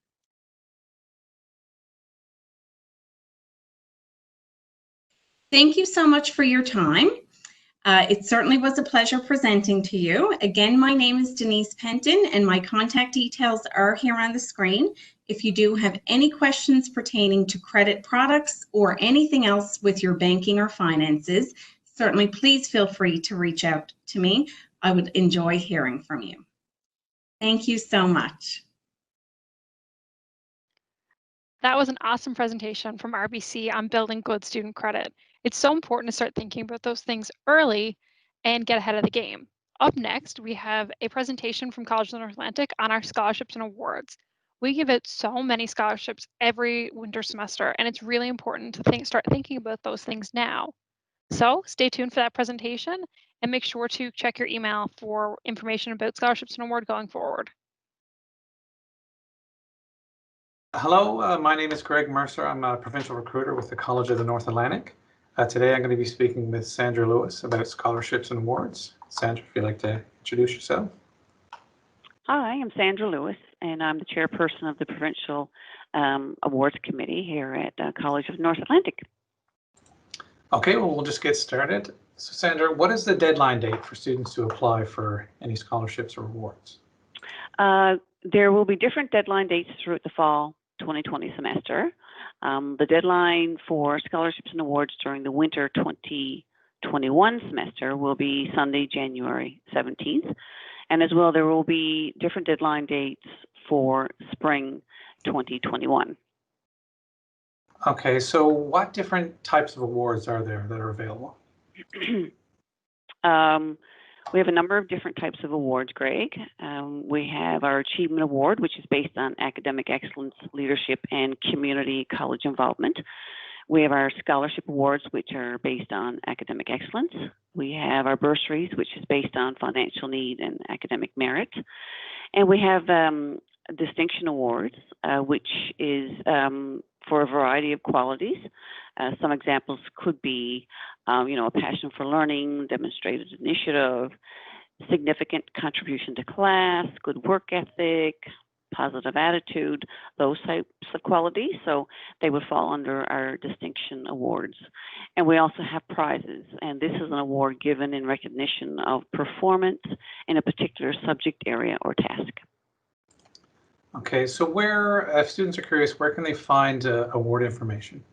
Thank you so much for your time. It certainly was a pleasure presenting to you. Again, my name is Denise.penton and my contact details are here on the screen. If you do have any questions pertaining to credit products or anything else with your banking or finances, certainly please feel free to reach out to me. I would enjoy hearing from you. Thank you so much. That was an awesome presentation from RBC on building good student credit. It's so important to start thinking about those things early and get ahead of the game. Up next, we have a presentation from College of the North Atlantic on our scholarships and awards. We give out so many scholarships every winter semester, and it's really important to start thinking about those things now. So stay tuned for that presentation and make sure to check your email for information about scholarships and award going forward. Hello, my name is Greg Mercer. I'm a provincial recruiter with the College of the North Atlantic. Today I'm going to be speaking with Sandra Lewis about scholarships and awards. Sandra, if you'd like to introduce yourself. Hi, I'm Sandra Lewis, and I'm the chairperson of the Provincial Awards Committee here at College of the North Atlantic. Okay, well, we'll just get started. So Sandra, what is the deadline date for students to apply for any scholarships or awards? There will be different deadline dates throughout the fall 2020 semester. The deadline for scholarships and awards during the winter 2021 semester will be Sunday, January 17th. And as well, there will be different deadline dates for spring 2021. Okay, so what different types of awards are there that are available? We have a number of different types of awards, Greg. We have our Achievement Award, which is based on academic excellence, leadership, and community college involvement. We have our Scholarship Awards, which are based on academic excellence. We have our Bursaries, which is based on financial need and academic merit. And we have Distinction Awards, which is for a variety of qualities. Some examples could be, a passion for learning, demonstrated initiative, significant contribution to class, good work ethic, positive attitude, those types of qualities. So they would fall under our Distinction Awards. And we also have prizes, and this is an award given in recognition of performance in a particular subject area or task. Okay, so if students are curious, where can they find award information?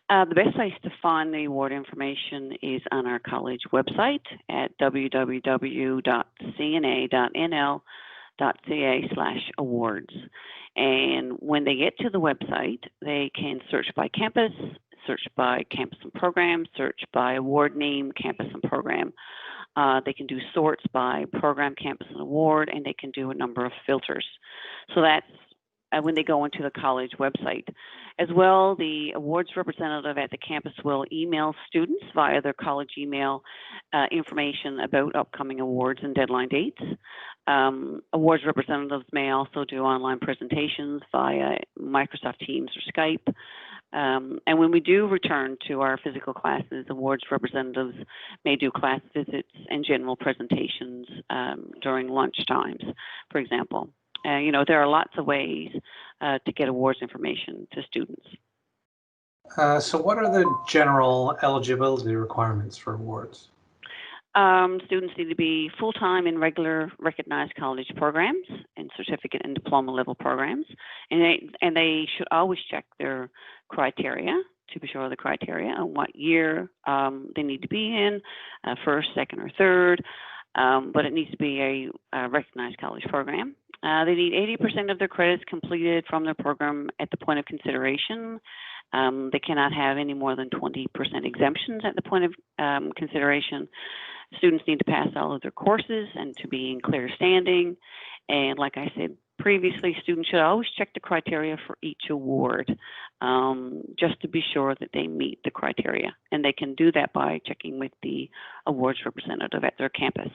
The best place to find the award information is on our college website at www.cna.nl.ca/awards. And when they get to the website, they can search by campus, search by campus and program, search by award name, campus and program. They can do sorts by program, campus, and award, and they can do a number of filters. So that's when they go into the college website. As well, the awards representative at the campus will email students via their college email information about upcoming awards and deadline dates. Awards representatives may also do online presentations via Microsoft Teams or Skype. And when we do return to our physical classes, awards representatives may do class visits and general presentations during lunch times, for example. There are lots of ways to get awards information to students. So what are the general eligibility requirements for awards? Students need to be full-time in regular recognized college programs and certificate and diploma level programs. And they should always check their criteria to be sure of the criteria and what year they need to be in, first, second, or third. But it needs to be a recognized college program. They need 80% of their credits completed from their program at the point of consideration. They cannot have any more than 20% exemptions at the point of consideration. Students need to pass all of their courses and to be in clear standing. And like I said previously, students should always check the criteria for each award just to be sure that they meet the criteria. And they can do that by checking with the awards representative at their campus.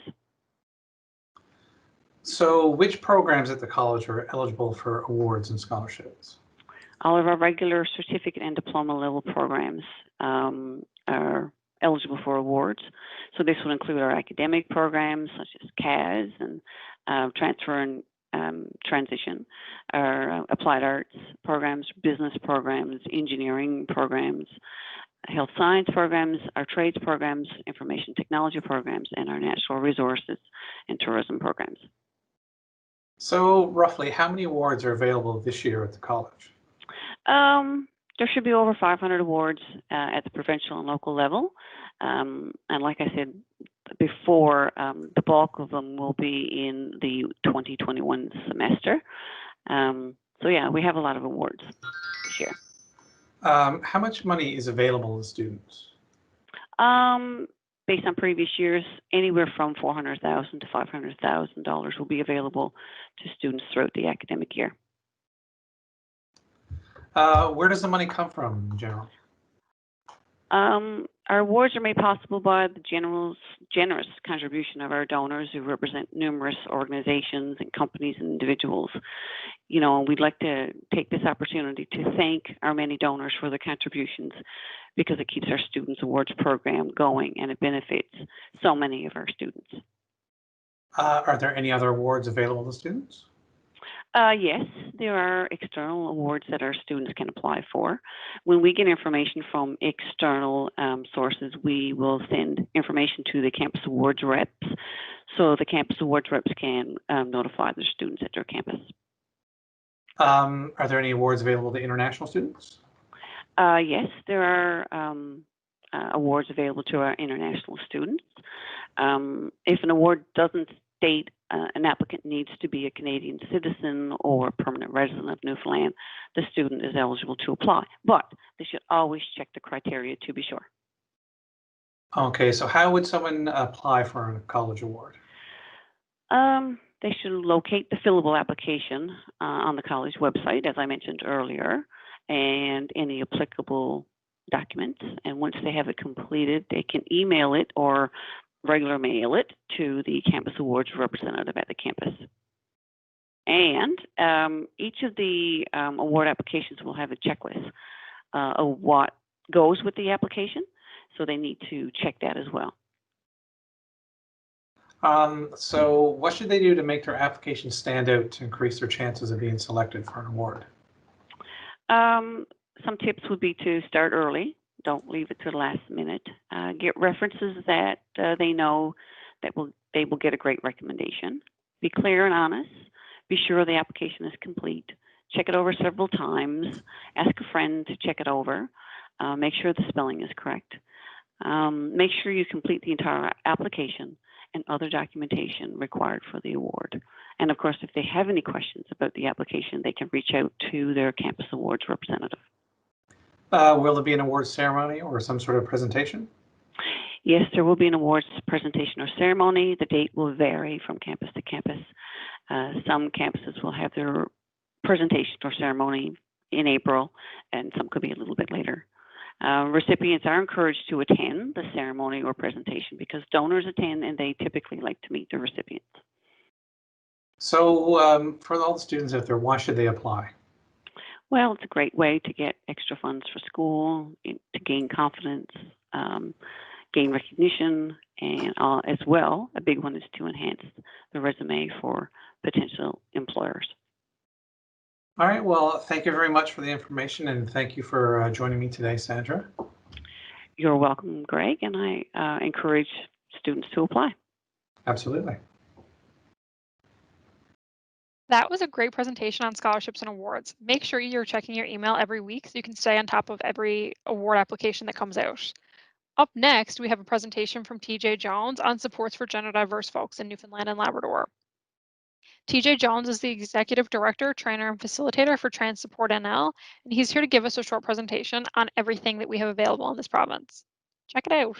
So which programs at the college are eligible for awards and scholarships? All of our regular certificate and diploma level programs are eligible for awards. So this will include our academic programs such as CAS and transfer and transition, our applied arts programs, business programs, engineering programs, health science programs, our trades programs, information technology programs, and our natural resources and tourism programs. So roughly how many awards are available this year at the college? There should be over 500 awards at the provincial and local level. And like I said before, the bulk of them will be in the 2021 semester. So yeah, we have a lot of awards this year. How much money is available to students? Based on previous years, anywhere from $400,000 to $500,000 will be available to students throughout the academic year. Where does the money come from in general? Our awards are made possible by the generous contribution of our donors who represent numerous organizations and companies and individuals. We'd like to take this opportunity to thank our many donors for their contributions because it keeps our Students Awards program going and it benefits so many of our students. Are there any other awards available to students? Yes, there are external awards that our students can apply for. When we get information from external sources, we will send information to the Campus Awards reps, so the Campus Awards reps can notify their students at their campus. Are there any awards available to international students? Yes, there are awards available to our international students. If an award doesn't state an applicant needs to be a Canadian citizen or permanent resident of Newfoundland, the student is eligible to apply, but they should always check the criteria to be sure. Okay, so how would someone apply for a college award? They should locate the fillable application on the college website, as I mentioned earlier, and any applicable documents. And once they have it completed, they can email it or regular mail it to the Campus Awards representative at the campus. And each of the award applications will have a checklist of what goes with the application, so they need to check that as well. So what should they do to make their application stand out to increase their chances of being selected for an award? Some tips would be to start early. Don't leave it to the last minute. Get references that they know that they will get a great recommendation. Be clear and honest. Be sure the application is complete. Check it over several times. Ask a friend to check it over. Make sure the spelling is correct. Make sure you complete the entire application and other documentation required for the award. And of course, if they have any questions about the application, they can reach out to their campus awards representative. Will there be an awards ceremony or some sort of presentation? Yes, there will be an awards presentation or ceremony. The date will vary from campus to campus. Some campuses will have their presentation or ceremony in April, and some could be a little bit later. Recipients are encouraged to attend the ceremony or presentation because donors attend and they typically like to meet the recipients. So for all the students out there, why should they apply? Well, it's a great way to get extra funds for school, to gain confidence, gain recognition, and as well, a big one is to enhance the resume for potential employers. All right, well, thank you very much for the information, and thank you for joining me today, Sandra. You're welcome, Greg, and I encourage students to apply. Absolutely. That was a great presentation on scholarships and awards. Make sure you're checking your email every week so you can stay on top of every award application that comes out. Up next, we have a presentation from TJ Jones on supports for gender diverse folks in Newfoundland and Labrador. TJ Jones is the Executive Director, Trainer, and Facilitator for Trans Support NL, and he's here to give us a short presentation on everything that we have available in this province. Check it out.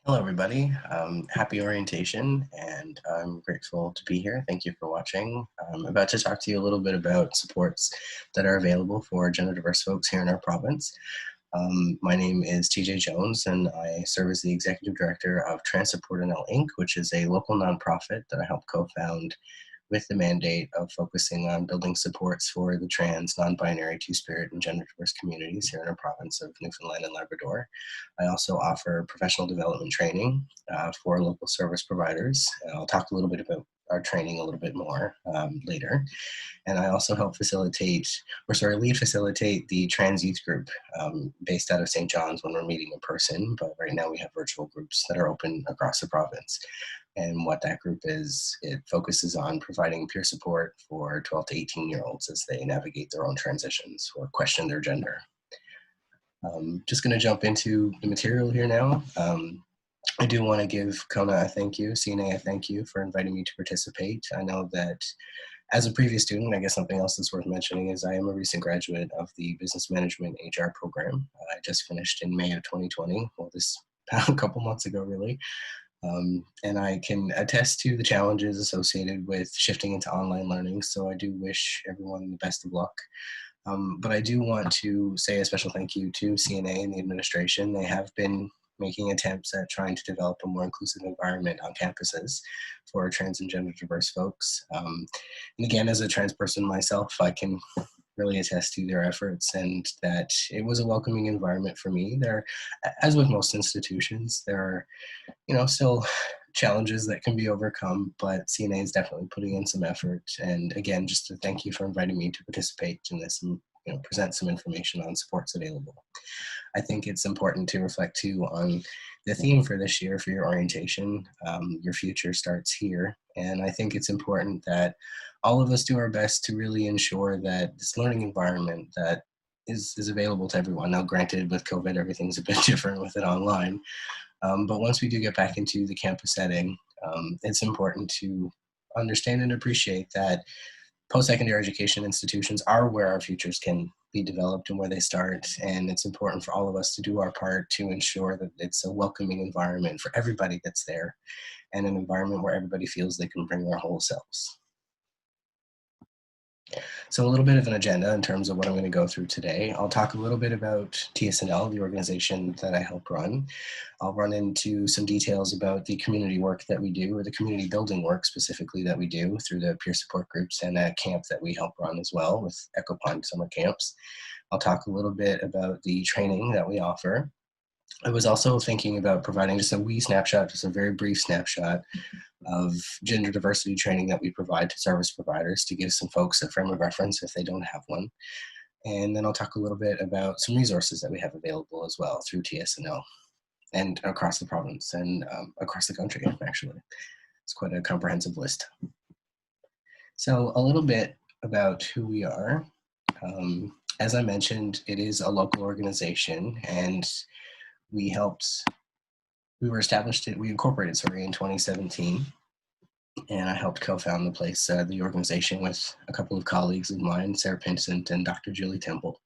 Hello, everybody. Happy orientation, and I'm grateful to be here. Thank you for watching. I'm about to talk to you a little bit about supports that are available for gender diverse folks here in our province. My name is TJ Jones, and I serve as the Executive Director of Trans Support NL Inc., which is a local nonprofit that I helped co-found with the mandate of focusing on building supports for the trans, non-binary, two-spirit, and gender diverse communities here in our province of Newfoundland and Labrador. I also offer professional development training for local service providers. I'll talk a little bit about our training a little bit more later. And I also help lead facilitate the trans youth group based out of St. John's when we're meeting in person, but right now we have virtual groups that are open across the province. And what that group is, it focuses on providing peer support for 12 to 18-year-olds as they navigate their own transitions or question their gender. Just gonna jump into the material here now. I do want to give Kona a thank you, CNA a thank you for inviting me to participate. I know that as a previous student, I guess something else that's worth mentioning is I am a recent graduate of the Business Management HR program. I just finished in May of 2020, well, this a couple months ago, really. And I can attest to the challenges associated with shifting into online learning, so I do wish everyone the best of luck. But I do want to say a special thank you to CNA and the administration. They have been making attempts at trying to develop a more inclusive environment on campuses for trans and gender diverse folks. And again, as a trans person myself, I can really attest to their efforts and that it was a welcoming environment for me. There, as with most institutions, there are, still challenges that can be overcome, but CNA is definitely putting in some effort. And again, just to thank you for inviting me to participate in this and present some information on supports available. I think it's important to reflect too on the theme for this year for your orientation. Your future starts here. And I think it's important that all of us do our best to really ensure that this learning environment that is available to everyone. Now, granted, with COVID, everything's a bit different with it online. But once we do get back into the campus setting, it's important to understand and appreciate that post-secondary education institutions are where our futures can be developed and where they start. And it's important for all of us to do our part to ensure that it's a welcoming environment for everybody that's there and an environment where everybody feels they can bring their whole selves. So a little bit of an agenda in terms of what I'm going to go through today. I'll talk a little bit about TSNL, the organization that I help run. I'll run into some details about the community work that we do, or the community building work specifically that we do through the peer support groups and a camp that we help run as well with Echo Pond Summer Camps. I'll talk a little bit about the training that we offer. I was also thinking about providing just a wee snapshot, just a very brief snapshot of gender diversity training that we provide to service providers to give some folks a frame of reference if they don't have one. And then I'll talk a little bit about some resources that we have available as well through TSNL and across the province and across the country, actually. It's quite a comprehensive list. So a little bit about who we are. As I mentioned, it is a local organization, and we incorporated, in 2017, and I helped co-found the organization with a couple of colleagues of mine, Denise.penton and Dr. Julie Temple.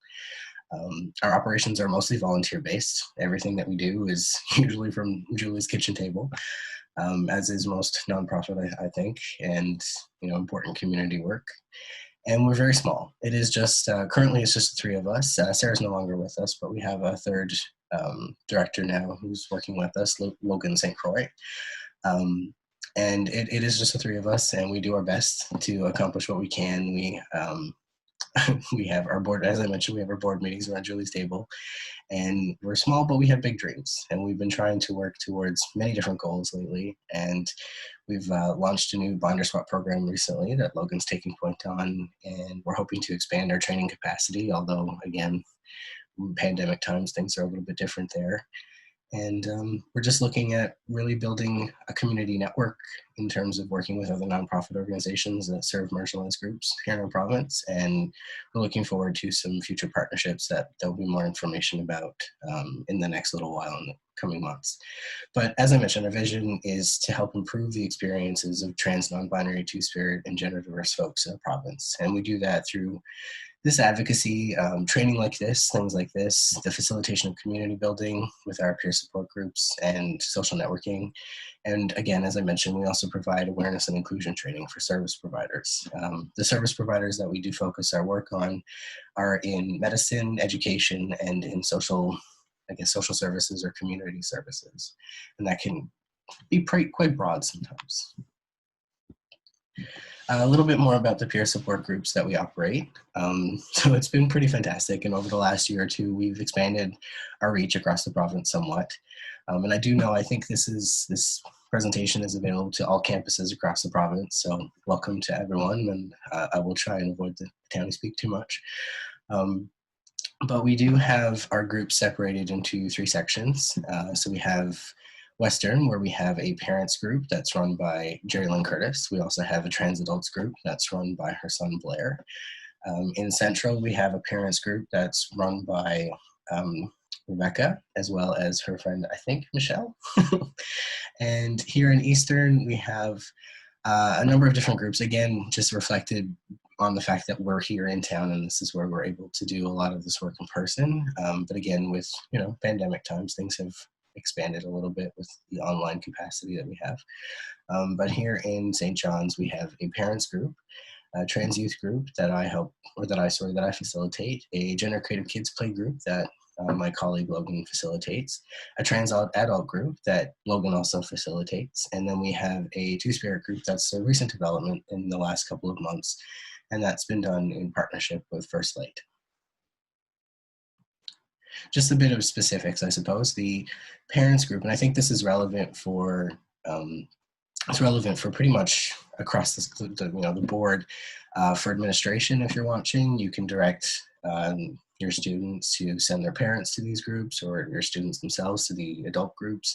Our operations are mostly volunteer-based. Everything that we do is usually from Julie's kitchen table, as is most nonprofit, I think, and important community work. And we're very small. It is just, currently it's just the three of us. Sarah's no longer with us, but we have a third director now who's working with us, Logan St. Croix. And it is just the three of us, and we do our best to accomplish what we can. We have our board, as I mentioned, we have our board meetings around Julie's table, and we're small, but we have big dreams, and we've been trying to work towards many different goals lately. And we've launched a new binder swap program recently that Logan's taking point on, and we're hoping to expand our training capacity, although again, pandemic times, things are a little bit different there. And we're just looking at really building a community network in terms of working with other nonprofit organizations that serve marginalized groups here in our province. And we're looking forward to some future partnerships that there'll be more information about in the next little while in the coming months. But as I mentioned, our vision is to help improve the experiences of trans, non-binary, two-spirit, and gender diverse folks in our province. And we do that through this advocacy, training like this, things like this, the facilitation of community building with our peer support groups and social networking. And again, as I mentioned, we also provide awareness and inclusion training for service providers. The service providers that we do focus our work on are in medicine, education, and in social services or community services. And that can be quite broad sometimes. A little bit more about the peer support groups that we operate. So it's been pretty fantastic, and over the last year or two, we've expanded our reach across the province somewhat. And I think this presentation is available to all campuses across the province, so welcome to everyone, and I will try and avoid the townie speak too much. But we do have our groups separated into three sections. So we have Western, where we have a parents group that's run by Jerry Lynn Curtis. We also have a trans adults group that's run by her son Blair. In Central, we have a parents group that's run by Rebecca, as well as her friend, I think, Michelle. And here in Eastern, we have a number of different groups, again, just reflected on the fact that we're here in town, and this is where we're able to do a lot of this work in person. But again, with pandemic times, things have expanded a little bit with the online capacity that we have. But here in St. John's, we have a parents group, a trans youth group that I facilitate, a gender creative kids play group that my colleague Logan facilitates, a trans adult group that Logan also facilitates, and then we have a two-spirit group that's a recent development in the last couple of months, and that's been done in partnership with First Light. Just a bit of specifics, I suppose. The parents group, and I think this is relevant for pretty much across the board. For administration, if you're watching, you can direct your students to send their parents to these groups, or your students themselves to the adult groups.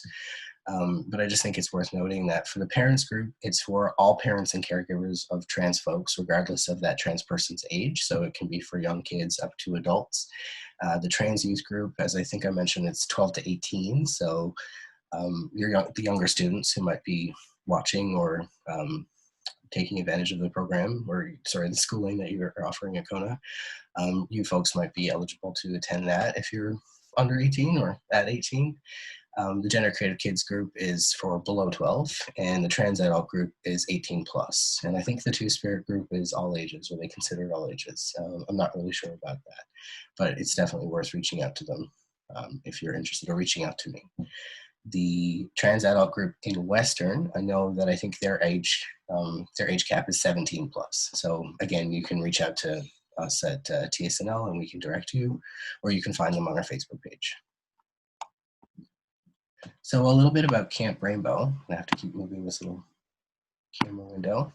But I just think it's worth noting that for the parents group, it's for all parents and caregivers of trans folks, regardless of that trans person's age. So it can be for young kids up to adults. The trans youth group, as I think I mentioned, it's 12 to 18. So the younger students who might be watching or taking advantage of the program, the schooling that you're offering at Kona, you folks might be eligible to attend that if you're under 18 or at 18. The Gender Creative Kids group is for below 12, and the Trans Adult group is 18 plus. And I think the Two Spirit group is all ages, or they consider it all ages. I'm not really sure about that, but it's definitely worth reaching out to them if you're interested, or reaching out to me. The Trans Adult group in Western, I think their age cap is 17 plus. So again, you can reach out to us at TSNL and we can direct you, or you can find them on our Facebook page. So a little bit about Camp Rainbow. I have to keep moving this little camera window.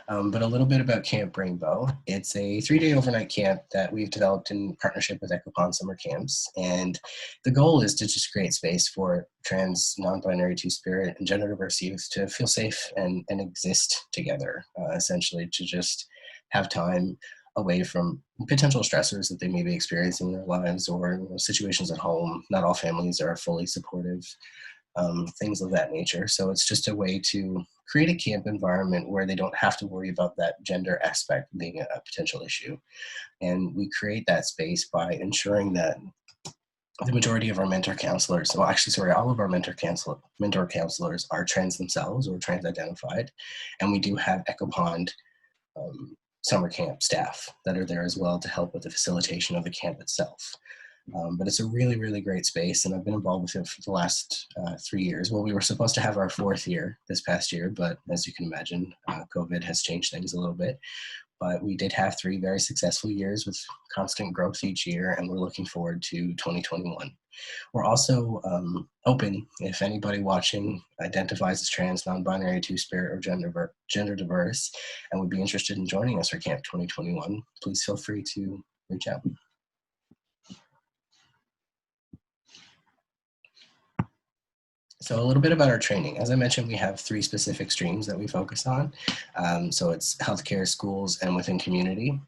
But a little bit about Camp Rainbow. It's a 3-day overnight camp that we've developed in partnership with Ecopon Summer Camps. And the goal is to just create space for trans, non-binary, two-spirit, and gender diverse youth to feel safe and exist together, essentially to just have time away from potential stressors that they may be experiencing in their lives or situations at home. Not all families are fully supportive. Things of that nature. So it's just a way to create a camp environment where they don't have to worry about that gender aspect being a potential issue. And we create that space by ensuring that the majority of our mentor counselors, well, actually, sorry, all of our mentor counselors are trans themselves or trans identified. And we do have EcoPond summer camp staff that are there as well to help with the facilitation of the camp itself. But it's a really, really great space, and I've been involved with it for the last 3 years. Well, we were supposed to have our 4th year this past year, but as you can imagine, COVID has changed things a little bit. But we did have 3 very successful years with constant growth each year, and we're looking forward to 2021. We're also open if anybody watching identifies as trans, non-binary, two-spirit, or gender diverse and would be interested in joining us for Camp 2021, please feel free to reach out. So a little bit about our training. As I mentioned, we have 3 specific streams that we focus on. So it's healthcare, schools, and within community.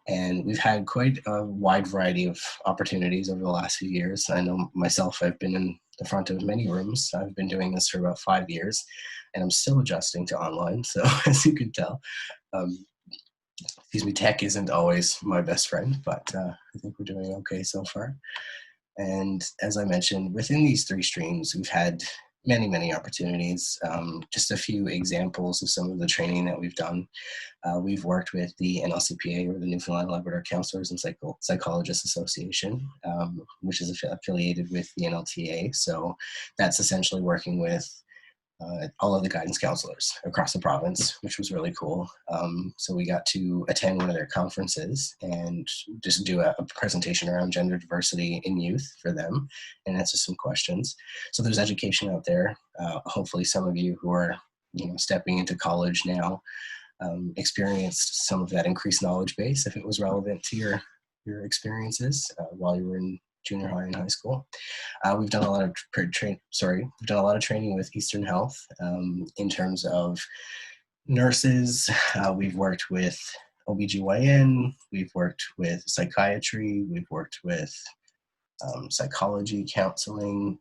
And we've had quite a wide variety of opportunities over the last few years. I know myself, I've been in the front of many rooms. I've been doing this for about 5 years, and I'm still adjusting to online. So as you can tell, excuse me, tech isn't always my best friend, but I think we're doing okay so far. And as I mentioned, within these 3 streams, we've had many, many opportunities. Just a few examples of some of the training that we've done. We've worked with the NLCPA, or the Newfoundland Labrador Counselors and Psychologists Association, which is affiliated with the NLTA. So that's essentially working with all of the guidance counselors across the province, which was really cool. So we got to attend one of their conferences and just do a presentation around gender diversity in youth for them and answer some questions. So there's education out there. Hopefully some of you who are stepping into college now experienced some of that increased knowledge base if it was relevant to your experiences while you were in junior high and high school. We've done a lot of training with Eastern Health in terms of nurses. We've worked with OBGYN, we've worked with psychiatry, we've worked with psychology, counseling.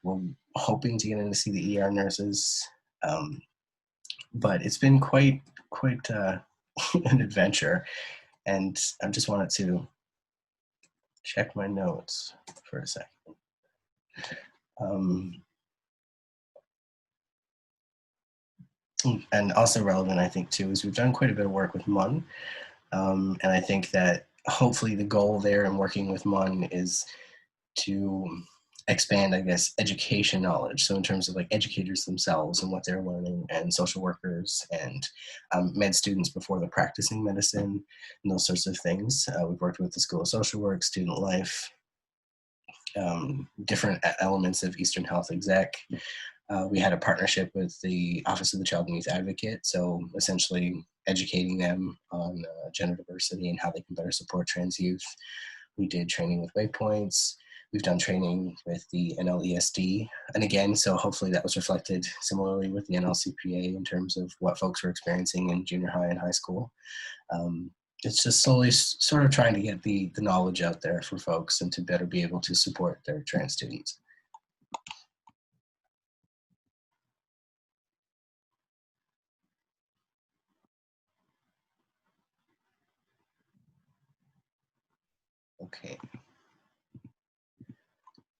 We're hoping to get in to see the ER nurses. But it's been quite an adventure, and I just wanted to check my notes for a second. And also relevant, I think, too, is we've done quite a bit of work with MUN. And I think that hopefully the goal there in working with MUN is to expand, I guess, education knowledge. So in terms of like educators themselves and what they're learning, and social workers and med students before they're practicing medicine and those sorts of things. We've worked with the School of Social Work, Student Life, different elements of Eastern Health Exec. We had a partnership with the Office of the Child and Youth Advocate, so essentially educating them on gender diversity and how they can better support trans youth. We did training with Waypoints. We've done training with the NLESD. And again, so hopefully that was reflected similarly with the NLCPA in terms of what folks were experiencing in junior high and high school. It's just slowly sort of trying to get the knowledge out there for folks and to better be able to support their trans students. Okay.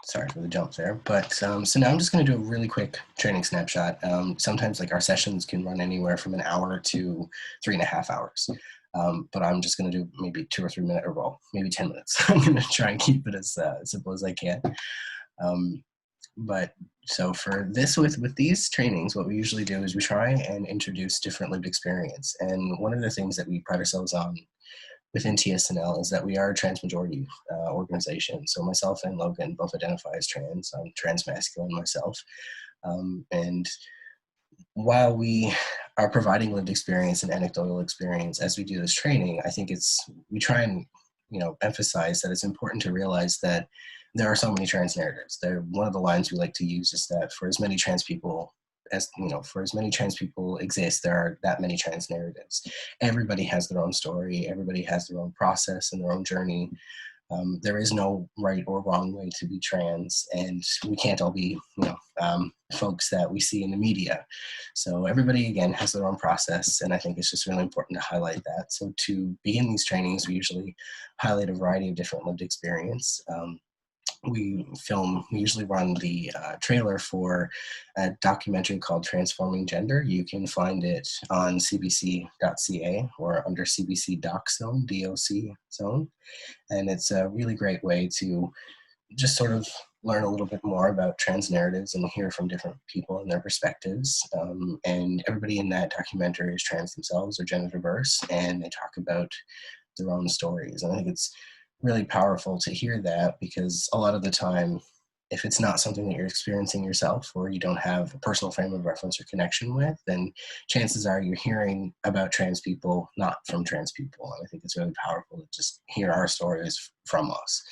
Sorry for the jump there, but so now I'm just going to do a really quick training snapshot. Sometimes like our sessions can run anywhere from an hour to 3.5 hours. But I'm just going to do maybe 2 or 3 minutes, or well, maybe 10 minutes. I'm going to try and keep it as simple as I can. But so for this, with these trainings, what we usually do is we try and introduce different lived experience. And one of the things that we pride ourselves on within TSNL is that we are a trans majority organization. So myself and Logan both identify as trans. I'm trans masculine myself. And while we are providing lived experience and anecdotal experience as we do this training, I think we try and emphasize that it's important to realize that there are so many trans narratives. One of the lines we like to use is that for as many trans people exist, there are that many trans narratives. Everybody has their own story. Everybody has their own process and their own journey. There is no right or wrong way to be trans, and we can't all be, folks that we see in the media. So everybody, again, has their own process, and I think it's just really important to highlight that. So to begin these trainings, we usually highlight a variety of different lived experience. We usually run the trailer for a documentary called Transforming Gender. You can find it on cbc.ca or under CBC Doc Zone, DOC Zone. And it's a really great way to just sort of learn a little bit more about trans narratives and hear from different people and their perspectives. And everybody in that documentary is trans themselves or gender diverse, and they talk about their own stories. And I think it's really powerful to hear that, because a lot of the time, if it's not something that you're experiencing yourself or you don't have a personal frame of reference or connection with, then chances are you're hearing about trans people not from trans people. And I think it's really powerful to just hear our stories from us.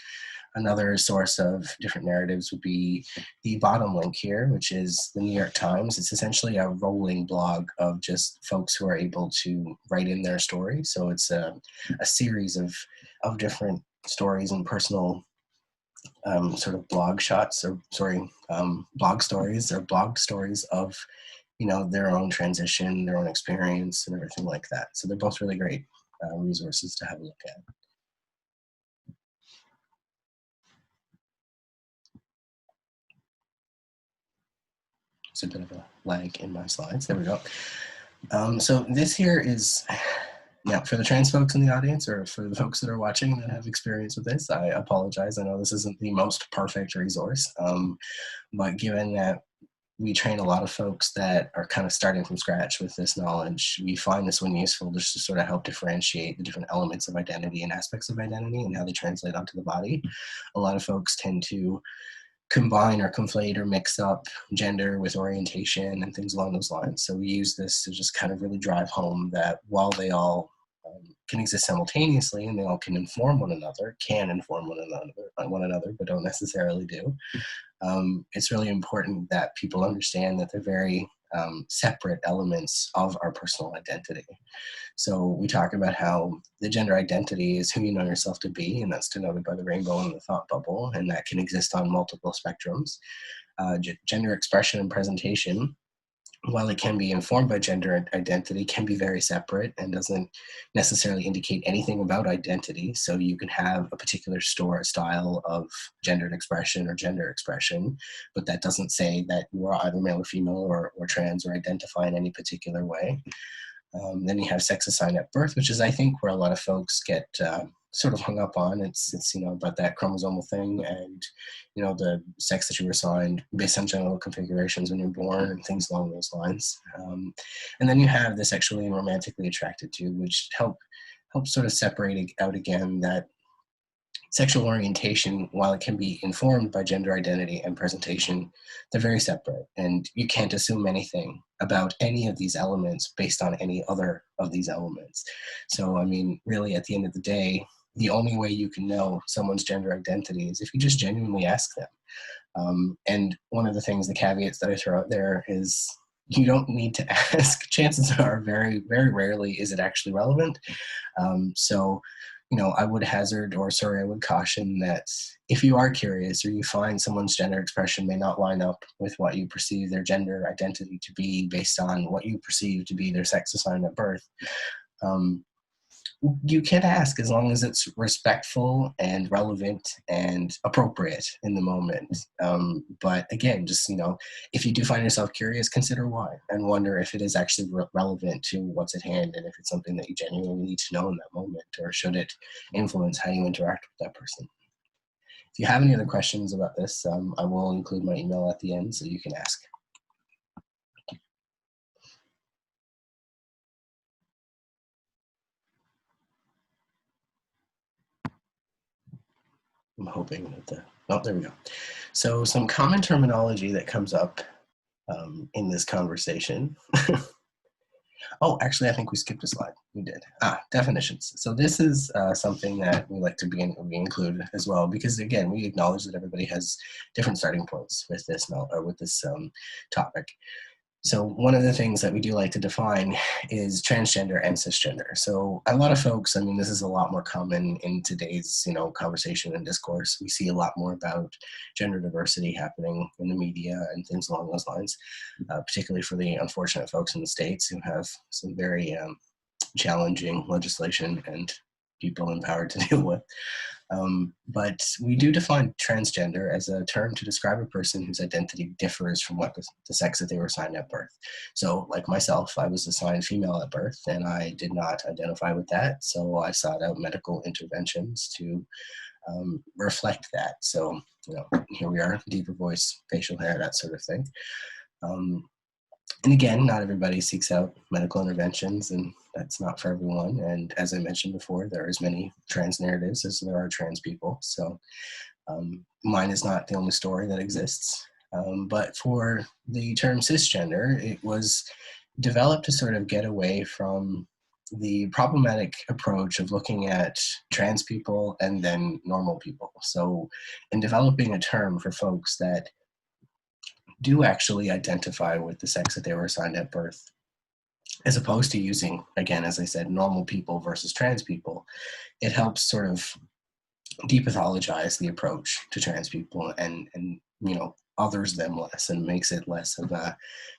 Another source of different narratives would be the bottom link here, which is the New York Times. It's essentially a rolling blog of just folks who are able to write in their story. So it's a series of different stories and personal sort of blog stories of, their own transition, their own experience, and everything like that. So they're both really great resources to have a look at. It's a bit of a lag in my slides. There we go. So this here is, now for the trans folks in the audience, or for the folks that are watching that have experience with this, I apologize. I know this isn't the most perfect resource, but given that we train a lot of folks that are kind of starting from scratch with this knowledge, we find this one useful just to sort of help differentiate the different elements of identity and aspects of identity and how they translate onto the body. A lot of folks tend to combine or conflate or mix up gender with orientation and things along those lines. So we use this to just kind of really drive home that while they all can exist simultaneously and they all can inform one another, but don't necessarily do. It's really important that people understand that they're very separate elements of our personal identity. So we talk about how the gender identity is who you know yourself to be, and that's denoted by the rainbow and the thought bubble, and that can exist on multiple spectrums. Gender expression and presentation, while it can be informed by gender identity, can be very separate and doesn't necessarily indicate anything about identity. So you can have a particular style of gendered expression or gender expression, but that doesn't say that you are either male or female or trans or identify in any particular way. Then you have sex assigned at birth, which is, I think, where a lot of folks get sort of hung up on. It's about that chromosomal thing and, the sex that you were assigned based on genital configurations when you're born and things along those lines. And then you have the sexually and romantically attracted to, which helps sort of separate out again that sexual orientation, while it can be informed by gender identity and presentation, they're very separate, and you can't assume anything about any of these elements based on any other of these elements. So, I mean, really, at the end of the day, the only way you can know someone's gender identity is if you just genuinely ask them. And one of the things, the caveats that I throw out there is you don't need to ask. Chances are very, very rarely is it actually relevant. I would caution that if you are curious or you find someone's gender expression may not line up with what you perceive their gender identity to be based on what you perceive to be their sex assigned at birth, you can ask as long as it's respectful and relevant and appropriate in the moment. But again, just, if you do find yourself curious, consider why and wonder if it is actually relevant to what's at hand and if it's something that you genuinely need to know in that moment, or should it influence how you interact with that person. If you have any other questions about this, I will include my email at the end so you can ask. I'm hoping that there we go. So some common terminology that comes up in this conversation. Oh, actually, I think we skipped a slide. We did. Definitions. So this is something that we like to be include as well, because again, we acknowledge that everybody has different starting points with this topic. So one of the things that we do like to define is transgender and cisgender. So a lot of folks, I mean, this is a lot more common in today's, conversation and discourse. We see a lot more about gender diversity happening in the media and things along those lines, particularly for the unfortunate folks in the States who have some very challenging legislation and people in power to deal with. But we do define transgender as a term to describe a person whose identity differs from what the sex that they were assigned at birth. So like myself, I was assigned female at birth and I did not identify with that. So I sought out medical interventions to reflect that. So, here we are, deeper voice, facial hair, that sort of thing. And again, not everybody seeks out medical interventions, and that's not for everyone. And as I mentioned before, there are as many trans narratives as there are trans people. So mine is not the only story that exists. But for the term cisgender, it was developed to sort of get away from the problematic approach of looking at trans people and then normal people. So in developing a term for folks that do actually identify with the sex that they were assigned at birth, as opposed to using, again, as I said, normal people versus trans people, it helps sort of depathologize the approach to trans people and others them less, and makes it less of a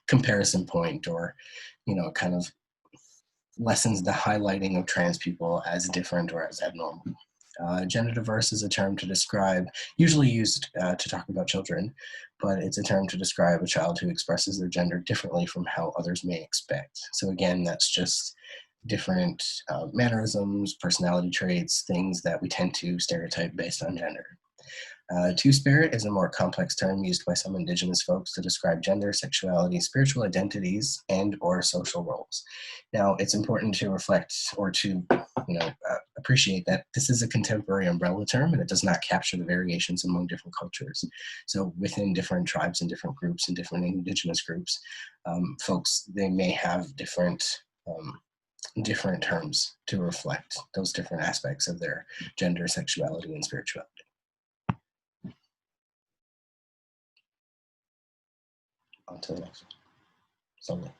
comparison point, or kind of lessens the highlighting of trans people as different or as abnormal. Gender diverse is a term to describe, usually used to talk about children, but it's a term to describe a child who expresses their gender differently from how others may expect. So again, that's just different mannerisms, personality traits, things that we tend to stereotype based on gender. Two-spirit is a more complex term used by some Indigenous folks to describe gender, sexuality, spiritual identities, and or social roles. Now, it's important to reflect or to appreciate that this is a contemporary umbrella term, and it does not capture the variations among different cultures. So within different tribes and different groups and different Indigenous groups, folks, they may have different terms to reflect those different aspects of their gender, sexuality, and spirituality. On to the next one. Slowly.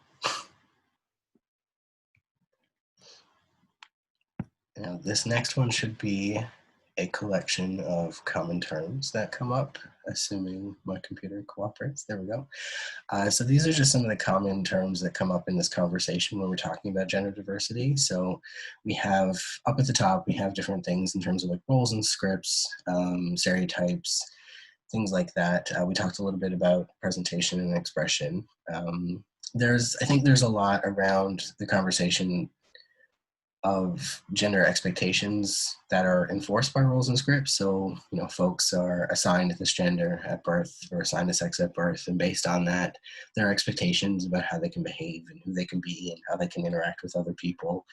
Now, this next one should be a collection of common terms that come up, assuming my computer cooperates. There we go. So these are just some of the common terms that come up in this conversation when we're talking about gender diversity. So we have, up at the top, we have different things in terms of like roles and scripts, stereotypes, things like that. We talked a little bit about presentation and expression. I think there's a lot around the conversation of gender expectations that are enforced by roles and scripts. So, folks are assigned this gender at birth or assigned a sex at birth, and based on that, there are expectations about how they can behave and who they can be and how they can interact with other people.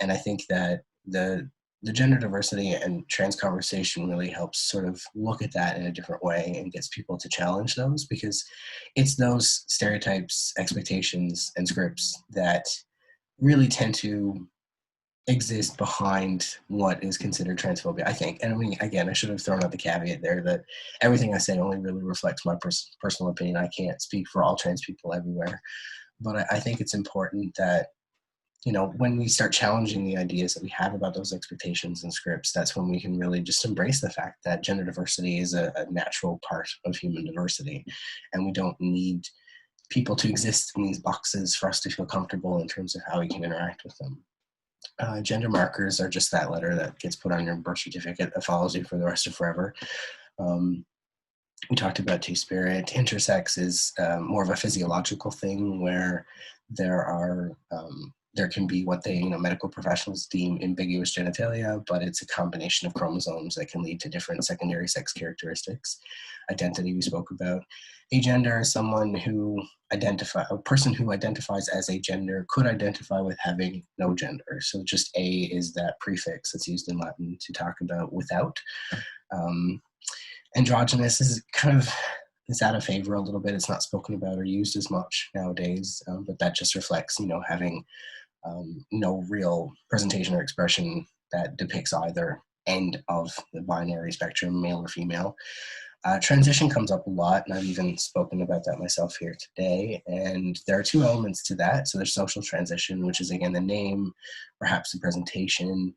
And I think that the gender diversity and trans conversation really helps sort of look at that in a different way and gets people to challenge those, because it's those stereotypes, expectations, and scripts that really tend to exist behind what is considered transphobia, I think. And I mean, again, I should have thrown out the caveat there that everything I say only really reflects my personal opinion. I can't speak for all trans people everywhere. But I think it's important that, when we start challenging the ideas that we have about those expectations and scripts, that's when we can really just embrace the fact that gender diversity is a natural part of human diversity. And we don't need people to exist in these boxes for us to feel comfortable in terms of how we can interact with them. Gender markers are just that letter that gets put on your birth certificate that follows you for the rest of forever. We talked about two-spirit. Intersex is more of a physiological thing where there can be what they, medical professionals deem ambiguous genitalia, but it's a combination of chromosomes that can lead to different secondary sex characteristics. Identity we spoke about. Agender is someone a person who identifies as a gender could identify with having no gender. So just a is that prefix that's used in Latin to talk about without. Androgynous is kind of it's out of favor a little bit. It's not spoken about or used as much nowadays, but that just reflects, having no real presentation or expression that depicts either end of the binary spectrum, male or female. Transition comes up a lot, and I've even spoken about that myself here today. And there are two elements to that. So there's social transition, which is, again, the name, perhaps the presentation,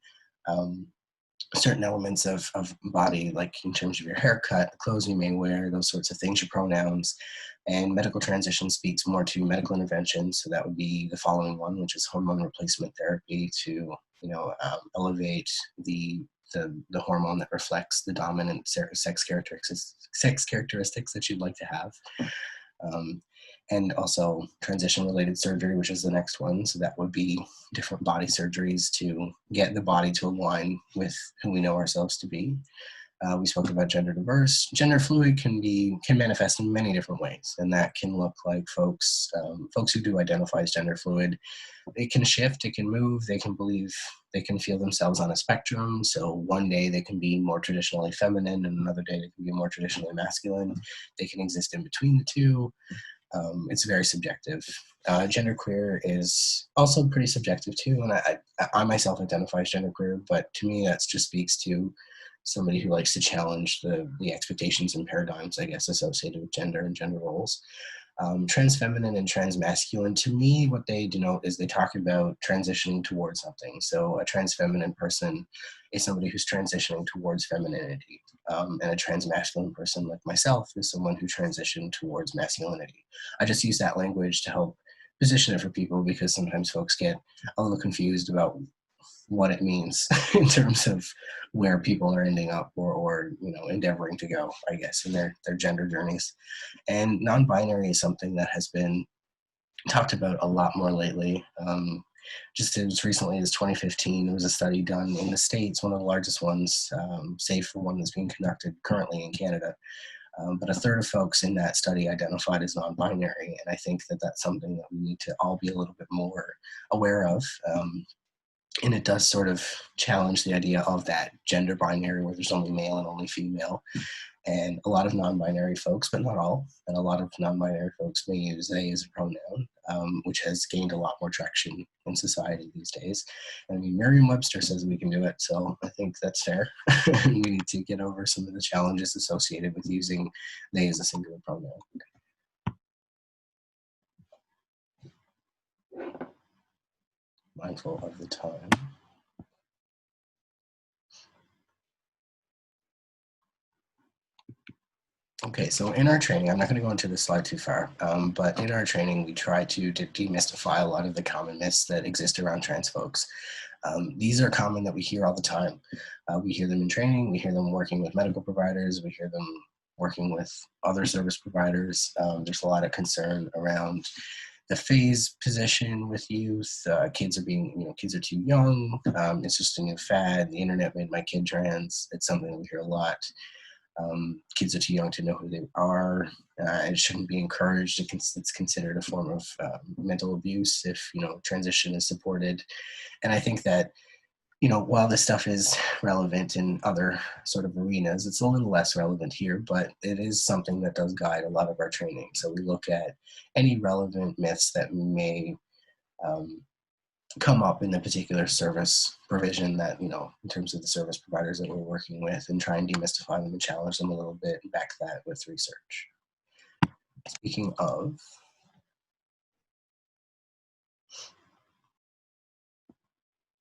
certain elements of body, like in terms of your haircut, the clothes you may wear, those sorts of things, your pronouns. And medical transition speaks more to medical intervention. So that would be the following one, which is hormone replacement therapy to, elevate the hormone that reflects the dominant sex characteristics that you'd like to have. And also transition-related surgery, which is the next one. So that would be different body surgeries to get the body to align with who we know ourselves to be. We spoke about gender diverse. Gender fluid can manifest in many different ways, and that can look like folks who do identify as gender fluid. It can shift, it can move, they can feel themselves on a spectrum. So one day they can be more traditionally feminine, and another day they can be more traditionally masculine. They can exist in between the two. It's very subjective. Genderqueer is also pretty subjective too, and I myself identify as genderqueer, but to me that just speaks to somebody who likes to challenge the expectations and paradigms, I guess, associated with gender and gender roles. Transfeminine and transmasculine, to me, what they denote is they talk about transitioning towards something. So a transfeminine person is somebody who's transitioning towards femininity. And a transmasculine person like myself is someone who transitioned towards masculinity. I just use that language to help position it for people, because sometimes folks get a little confused about what it means in terms of where people are ending up or endeavoring to go, I guess, in their gender journeys. And non-binary is something that has been talked about a lot more lately. Just as recently as 2015, there was a study done in the States, one of the largest ones, save for one that's being conducted currently in Canada. But a third of folks in that study identified as non-binary, and I think that that's something that we need to all be a little bit more aware of. And it does sort of challenge the idea of that gender binary where there's only male and only female. And a lot of non-binary folks, but not all, and a lot of non-binary folks may use they as a pronoun, which has gained a lot more traction in society these days. I mean, Merriam-Webster says we can do it, so I think that's fair. We need to get over some of the challenges associated with using they as a singular pronoun. Mindful of the time. Okay, so in our training, I'm not going to go into this slide too far, but in our training, we try to demystify a lot of the common myths that exist around trans folks. These are common that we hear all the time. We hear them in training, we hear them working with medical providers, we hear them working with other service providers. There's a lot of concern around the phase position with youth. Kids are too young. It's just a new fad. The internet made my kid trans. It's something that we hear a lot. Kids are too young to know who they are. It shouldn't be encouraged. It's considered a form of mental abuse if transition is supported. And I think that while this stuff is relevant in other sort of arenas, it's a little less relevant here, but it is something that does guide a lot of our training. So we look at any relevant myths that may come up in the particular service provision that, in terms of the service providers that we're working with, and try and demystify them and challenge them a little bit and back that with research. Speaking of,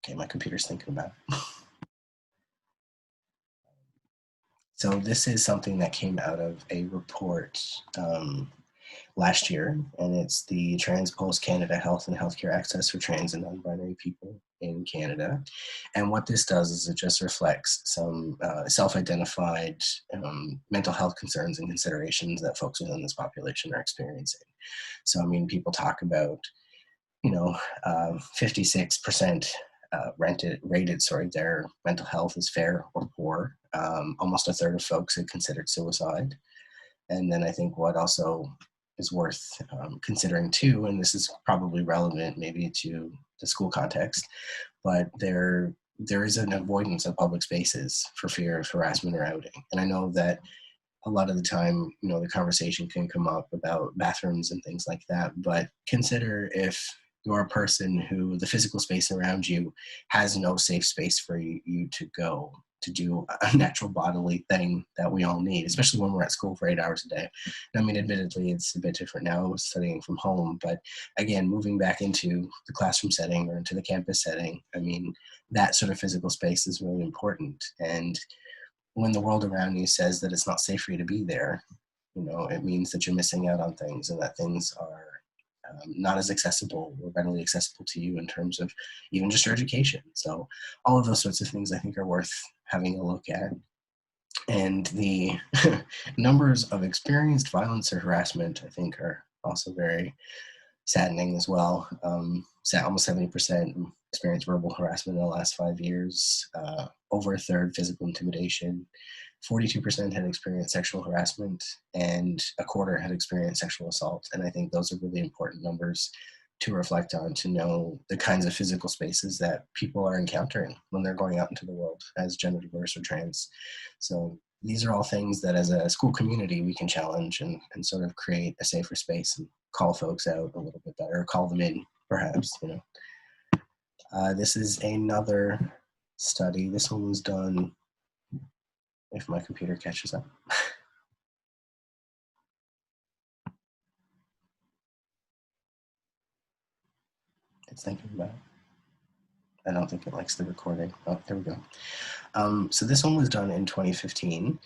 okay, my computer's thinking about it. So this is something that came out of a report last year, and it's the Transpulse Canada Health and Healthcare Access for Trans and Non-Binary People in Canada. And what this does is it just reflects some self-identified mental health concerns and considerations that folks within this population are experiencing. So, people talk about, 56% rated their mental health as fair or poor. Almost a third of folks had considered suicide. And then I think what also is worth considering too, and this is probably relevant maybe to the school context, but there is an avoidance of public spaces for fear of harassment or outing. And I know that a lot of the time, you know, the conversation can come up about bathrooms and things like that, but consider if you're a person who the physical space around you has no safe space for you to go to do a natural bodily thing that we all need, especially when we're at school for 8 hours a day. And I mean, admittedly, it's a bit different now studying from home, but again, moving back into the classroom setting or into the campus setting, I mean, that sort of physical space is really important. And when the world around you says that it's not safe for you to be there, you know, it means that you're missing out on things and that things are not as accessible or readily accessible to you in terms of even just your education. So all of those sorts of things I think are worth having a look at. And the numbers of experienced violence or harassment, I think, are also very saddening as well. Almost 70% experienced verbal harassment in the last 5 years, over a third physical intimidation, 42% had experienced sexual harassment, and a quarter had experienced sexual assault. And I think those are really important numbers to reflect on, to know the kinds of physical spaces that people are encountering when they're going out into the world as gender diverse or trans. So these are all things that as a school community we can challenge and sort of create a safer space and call folks out a little bit better, call them in perhaps, you know. This is another study. This one was done, if my computer catches up. It's thinking about it. I don't think it likes the recording. Oh, there we go. So this one was done in 2015,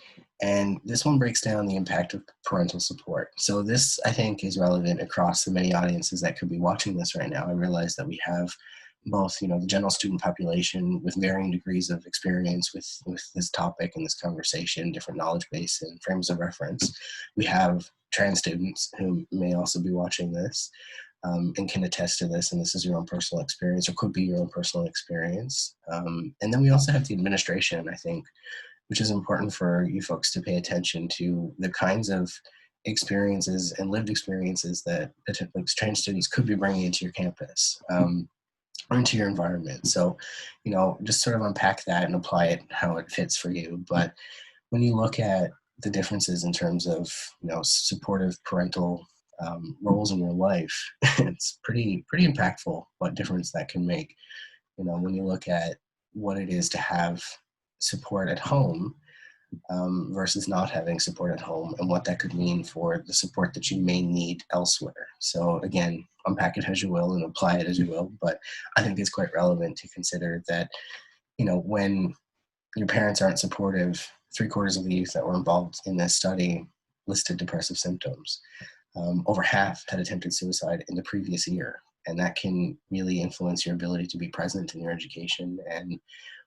and this one breaks down the impact of parental support. So this, I think, is relevant across the many audiences that could be watching this right now. I realize that we have both, you know, the general student population with varying degrees of experience with this topic and this conversation, different knowledge base and frames of reference. We have trans students who may also be watching this. And can attest to this, and this is your own personal experience or could be your own personal experience. And then we also have the administration, I think, which is important for you folks to pay attention to the kinds of experiences and lived experiences that potentially trans students could be bringing into your campus or into your environment. So, you know, just sort of unpack that and apply it how it fits for you. But when you look at the differences in terms of, you know, supportive parental roles in your life, it's pretty impactful what difference that can make. You know, when you look at what it is to have support at home versus not having support at home, and what that could mean for the support that you may need elsewhere. So again, unpack it as you will and apply it as you will, but I think it's quite relevant to consider that, you know, when your parents aren't supportive, 3/4 of the youth that were involved in this study listed depressive symptoms. Over half had attempted suicide in the previous year, and that can really influence your ability to be present in your education and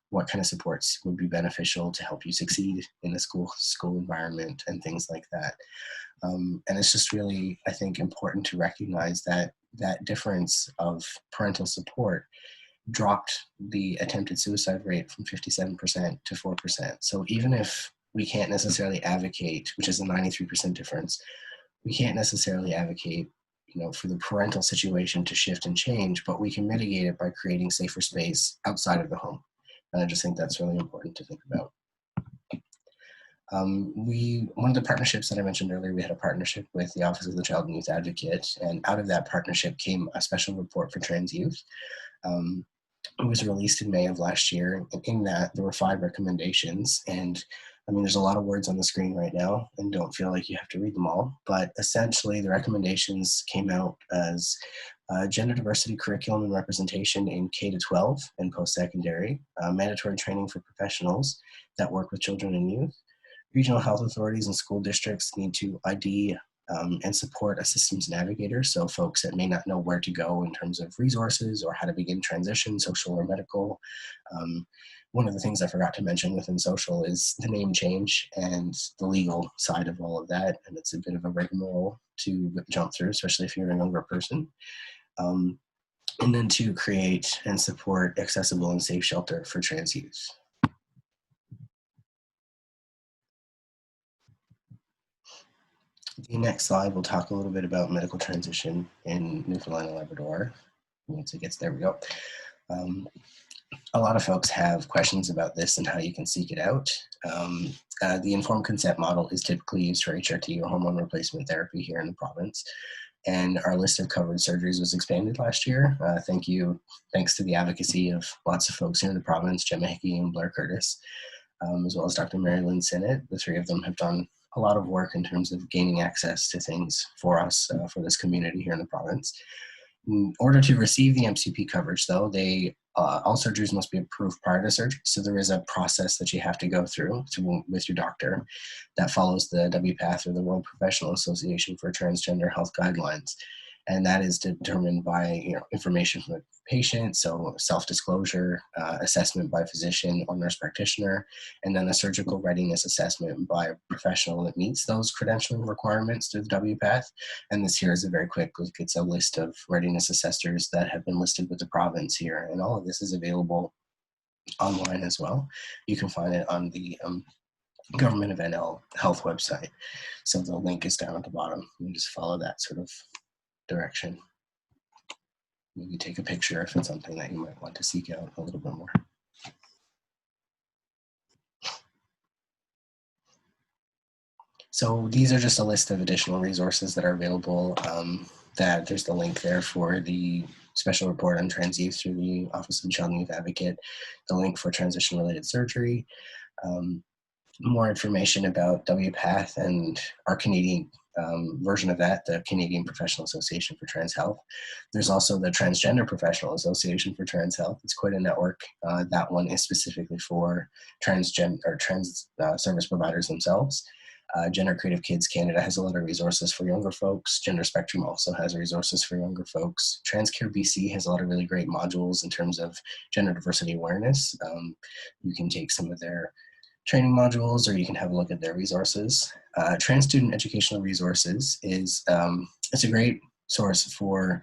what kind of supports would be beneficial to help you succeed in the school environment and things like that. And it's just really, I think, important to recognize that that difference of parental support dropped the attempted suicide rate from 57% to 4%. So even if we can't necessarily advocate, which is a 93% difference, we can't necessarily advocate, you know, for the parental situation to shift and change, but we can mitigate it by creating safer space outside of the home. And I just think that's really important to think about. One of the partnerships that I mentioned earlier, we had a partnership with the Office of the Child and Youth Advocate, and out of that partnership came a special report for trans youth. It was released in May of last year. In that, there were 5 recommendations, and I mean, there's a lot of words on the screen right now, and don't feel like you have to read them all, but essentially the recommendations came out as gender diversity curriculum and representation in K-12 and post-secondary, mandatory training for professionals that work with children and youth. Regional health authorities and school districts need to ID and support a systems navigator, so folks that may not know where to go in terms of resources or how to begin transition, social or medical. One of the things I forgot to mention within social is the name change and the legal side of all of that, and it's a bit of a rigmarole to jump through, especially if you're a younger person. And then to create and support accessible and safe shelter for trans youth. The next slide, we'll talk a little bit about medical transition in Newfoundland and Labrador. Once it gets there, we go. A lot of folks have questions about this and how you can seek it out. the informed consent model is typically used for HRT or hormone replacement therapy here in the province. And our list of covered surgeries was expanded last year. Thanks to the advocacy of lots of folks here in the province, Gemma Hickey and Blair Curtis, as well as Dr. Mary Lynn Sinnott. The three of them have done a lot of work in terms of gaining access to things for us, for this community here in the province. In order to receive the MCP coverage, though, all surgeries must be approved prior to surgery. So there is a process that you have to go through with your doctor that follows the WPATH, or the World Professional Association for Transgender Health Guidelines. And that is determined by information from the patient, so self-disclosure, assessment by physician or nurse practitioner, and then a surgical readiness assessment by a professional that meets those credentialing requirements through the WPATH. And this here is a very quick look. It's a list of readiness assessors that have been listed with the province here, and all of this is available online as well. You can find it on the Government of NL Health website. So the link is down at the bottom. You just follow that sort of direction. Maybe take a picture if it's something that you might want to seek out a little bit more. So these are just a list of additional resources that are available. There's the link there for the special report on trans youth through the Office of the Child and Youth Advocate, the link for transition-related surgery, more information about WPATH and our Canadian version of that, the Canadian Professional Association for Trans Health. There's also the Transgender Professional Association for Trans Health. It's quite a network. That one is specifically for trans service providers themselves. Gender Creative Kids Canada has a lot of resources for younger folks. Gender Spectrum also has resources for younger folks. Transcare BC has a lot of really great modules in terms of gender diversity awareness. You can take some of their training modules, or you can have a look at their resources. Trans Student Educational Resources is it's a great source for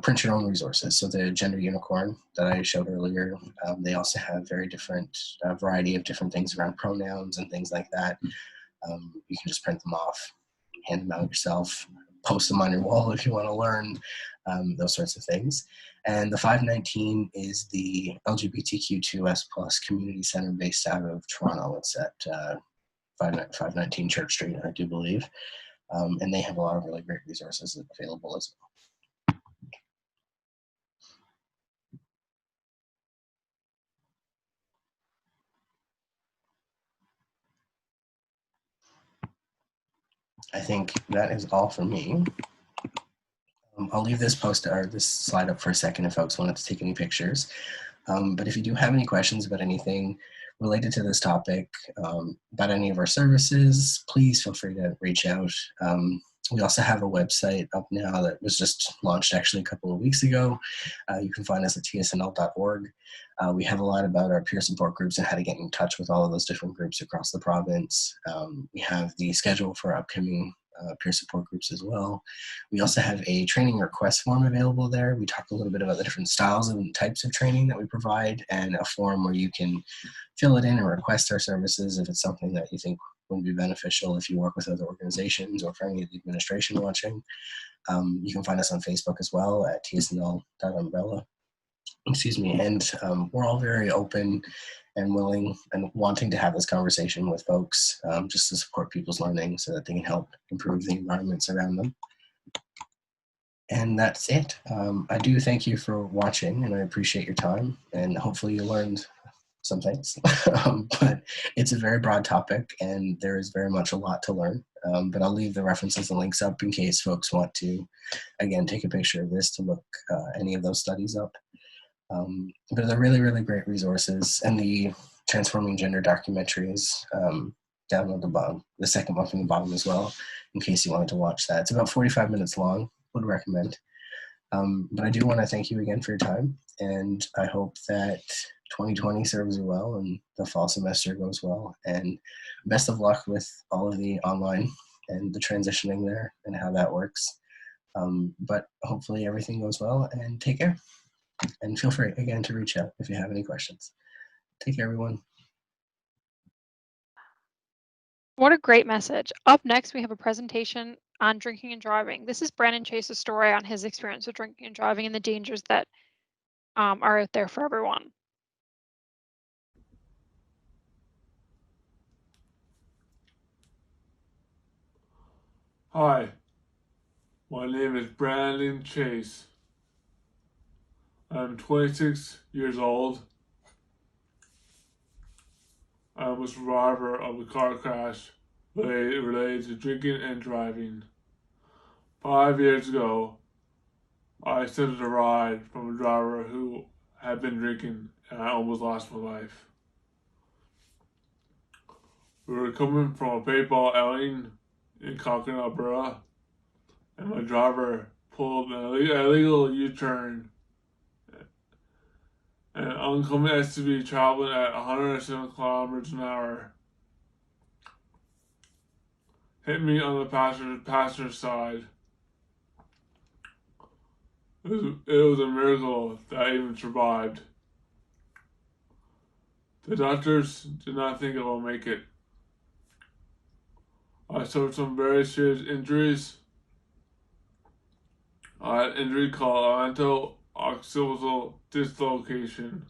print your own resources. So the Gender Unicorn that I showed earlier, they also have very different variety of different things around pronouns and things like that. You can just print them off, hand them out yourself, post them on your wall if you want to learn, those sorts of things. And the 519 is the LGBTQ2S plus community center based out of Toronto. It's at 519 Church Street, I do believe. And they have a lot of really great resources available as well. I think that is all for me. I'll leave this post or this slide up for a second if folks wanted to take any pictures. But if you do have any questions about anything related to this topic, about any of our services, please feel free to reach out. We also have a website up now that was just launched actually a couple of weeks ago. You can find us at tsnl.org. We have a lot about our peer support groups and how to get in touch with all of those different groups across the province. We have the schedule for upcoming peer support groups as well. We also have a training request form available there. We talk a little bit about the different styles and types of training that we provide, and a form where you can fill it in and request our services if it's something that you think would be beneficial if you work with other organizations or for any of the administration watching. You can find us on Facebook as well at tsnl.umbrella. Excuse me, and we're all very open and willing and wanting to have this conversation with folks just to support people's learning so that they can help improve the environments around them. And that's it. I do thank you for watching, and I appreciate your time, and hopefully you learned some things. But it's a very broad topic, and there is very much a lot to learn. But I'll leave the references and links up in case folks want to, again, take a picture of this to look any of those studies up. But they're really, really great resources. And the Transforming Gender documentary is down on the bottom, the second one from the bottom as well, in case you wanted to watch that. It's about 45 minutes long, would recommend. But I do want to thank you again for your time, and I hope that 2020 serves you well and the fall semester goes well. And best of luck with all of the online and the transitioning there and how that works. But hopefully everything goes well, and take care. And feel free, again, to reach out if you have any questions. Take care, everyone. What a great message. Up next, we have a presentation on drinking and driving. This is Brandon Chase's story on his experience with drinking and driving and the dangers that are out there for everyone. Hi, my name is Brandon Chase. I'm 26 years old. I'm a survivor of a car crash related to drinking and driving. 5 years ago, I accepted a ride from a driver who had been drinking, and I almost lost my life. We were coming from a paintball outing in Concord, Alberta, and my driver pulled an illegal U-turn. An oncoming SUV traveling at 107 kilometers an hour hit me on the passenger side. It was a miracle that I even survived. The doctors did not think I will make it. I suffered some very serious injuries. I had an injury called occipital dislocation.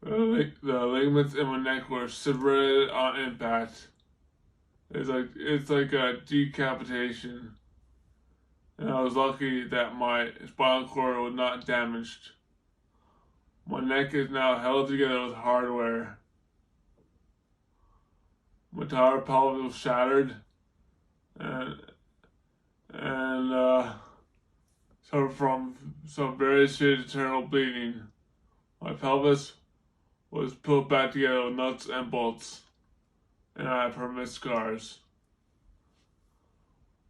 The ligaments in my neck were separated on impact. It's like a decapitation. And I was lucky that my spinal cord was not damaged. My neck is now held together with hardware. My entire pelvis was shattered and suffered from some very serious internal bleeding. My pelvis was put back together with nuts and bolts, and I have permanent scars.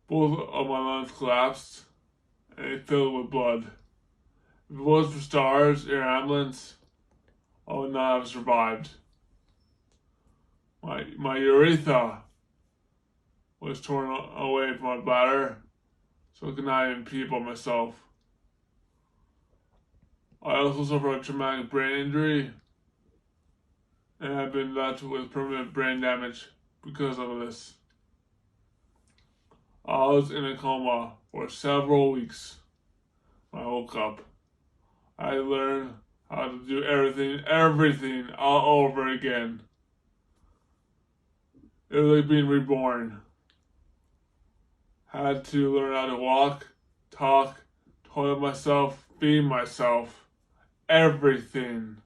Both of my lungs collapsed and they filled with blood. If it was for stars or ambulance, I would not have survived. My urethra was torn away from my bladder, so I could not even pee by myself. I also suffered a traumatic brain injury and have been left with permanent brain damage because of this. I was in a coma for several weeks when I woke up. I learned how to do everything all over again. It was like being reborn. Had to learn how to walk, talk, toilet myself, feed myself, everything.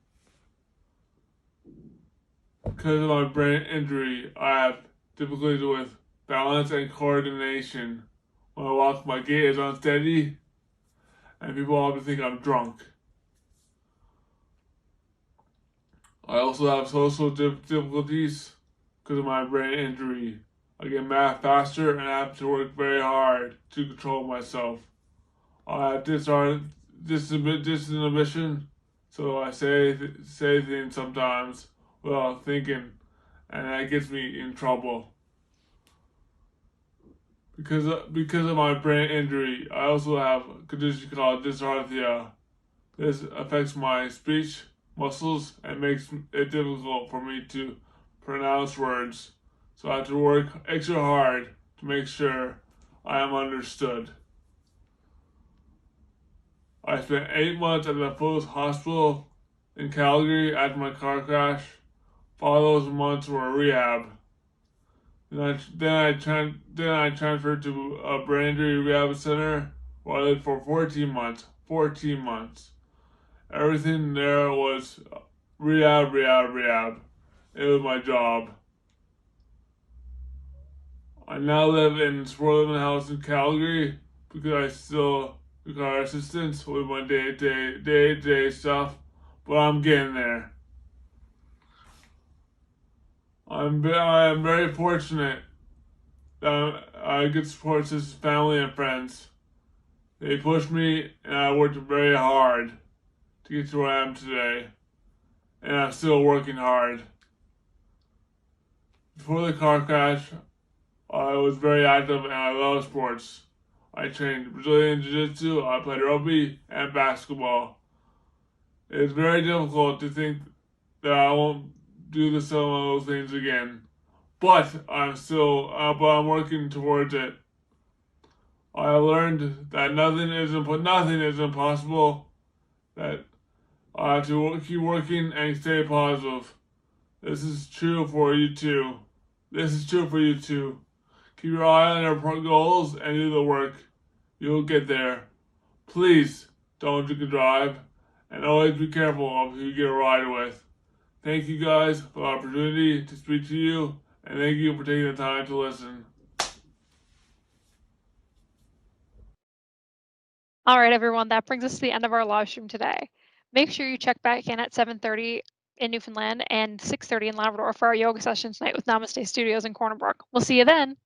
Because of my brain injury, I have difficulties with balance and coordination. When I walk, my gait is unsteady, and people often think I'm drunk. I also have social difficulties because of my brain injury. I get mad faster and I have to work very hard to control myself. I have disinhibition, so I say things sometimes without thinking, and that gets me in trouble. Because of my brain injury, I also have a condition called dysarthria. This affects my speech muscles and makes it difficult for me to pronounce words. So I have to work extra hard to make sure I am understood. I spent 8 months at the Foot Hospital in Calgary after my car crash. 5 of those months were rehab. Then I transferred to a brain injury rehab center where I lived for 14 months. 14 months. Everything there was rehab. It was my job. I now live in Swarthmore House in Calgary because I still require assistance with my day-to-day stuff, but I'm getting there. I am very fortunate that I get support from family and friends. They pushed me and I worked very hard to get to where I am today, and I'm still working hard. Before the car crash, I was very active and I love sports. I trained Brazilian Jiu-Jitsu, I played rugby and basketball. It's very difficult to think that I won't do some of those things again, but I'm working towards it. I learned that nothing is impossible. That I have to keep working and stay positive. This is true for you too. Keep your eye on your goals and do the work. You'll get there. Please don't drink and drive, and always be careful of who you get a ride with. Thank you guys for the opportunity to speak to you, and thank you for taking the time to listen. All right, everyone, that brings us to the end of our live stream today. Make sure you check back in at 7:30 in Newfoundland and 6:30 in Labrador for our yoga session tonight with Namaste Studios in Corner Brook. We'll see you then.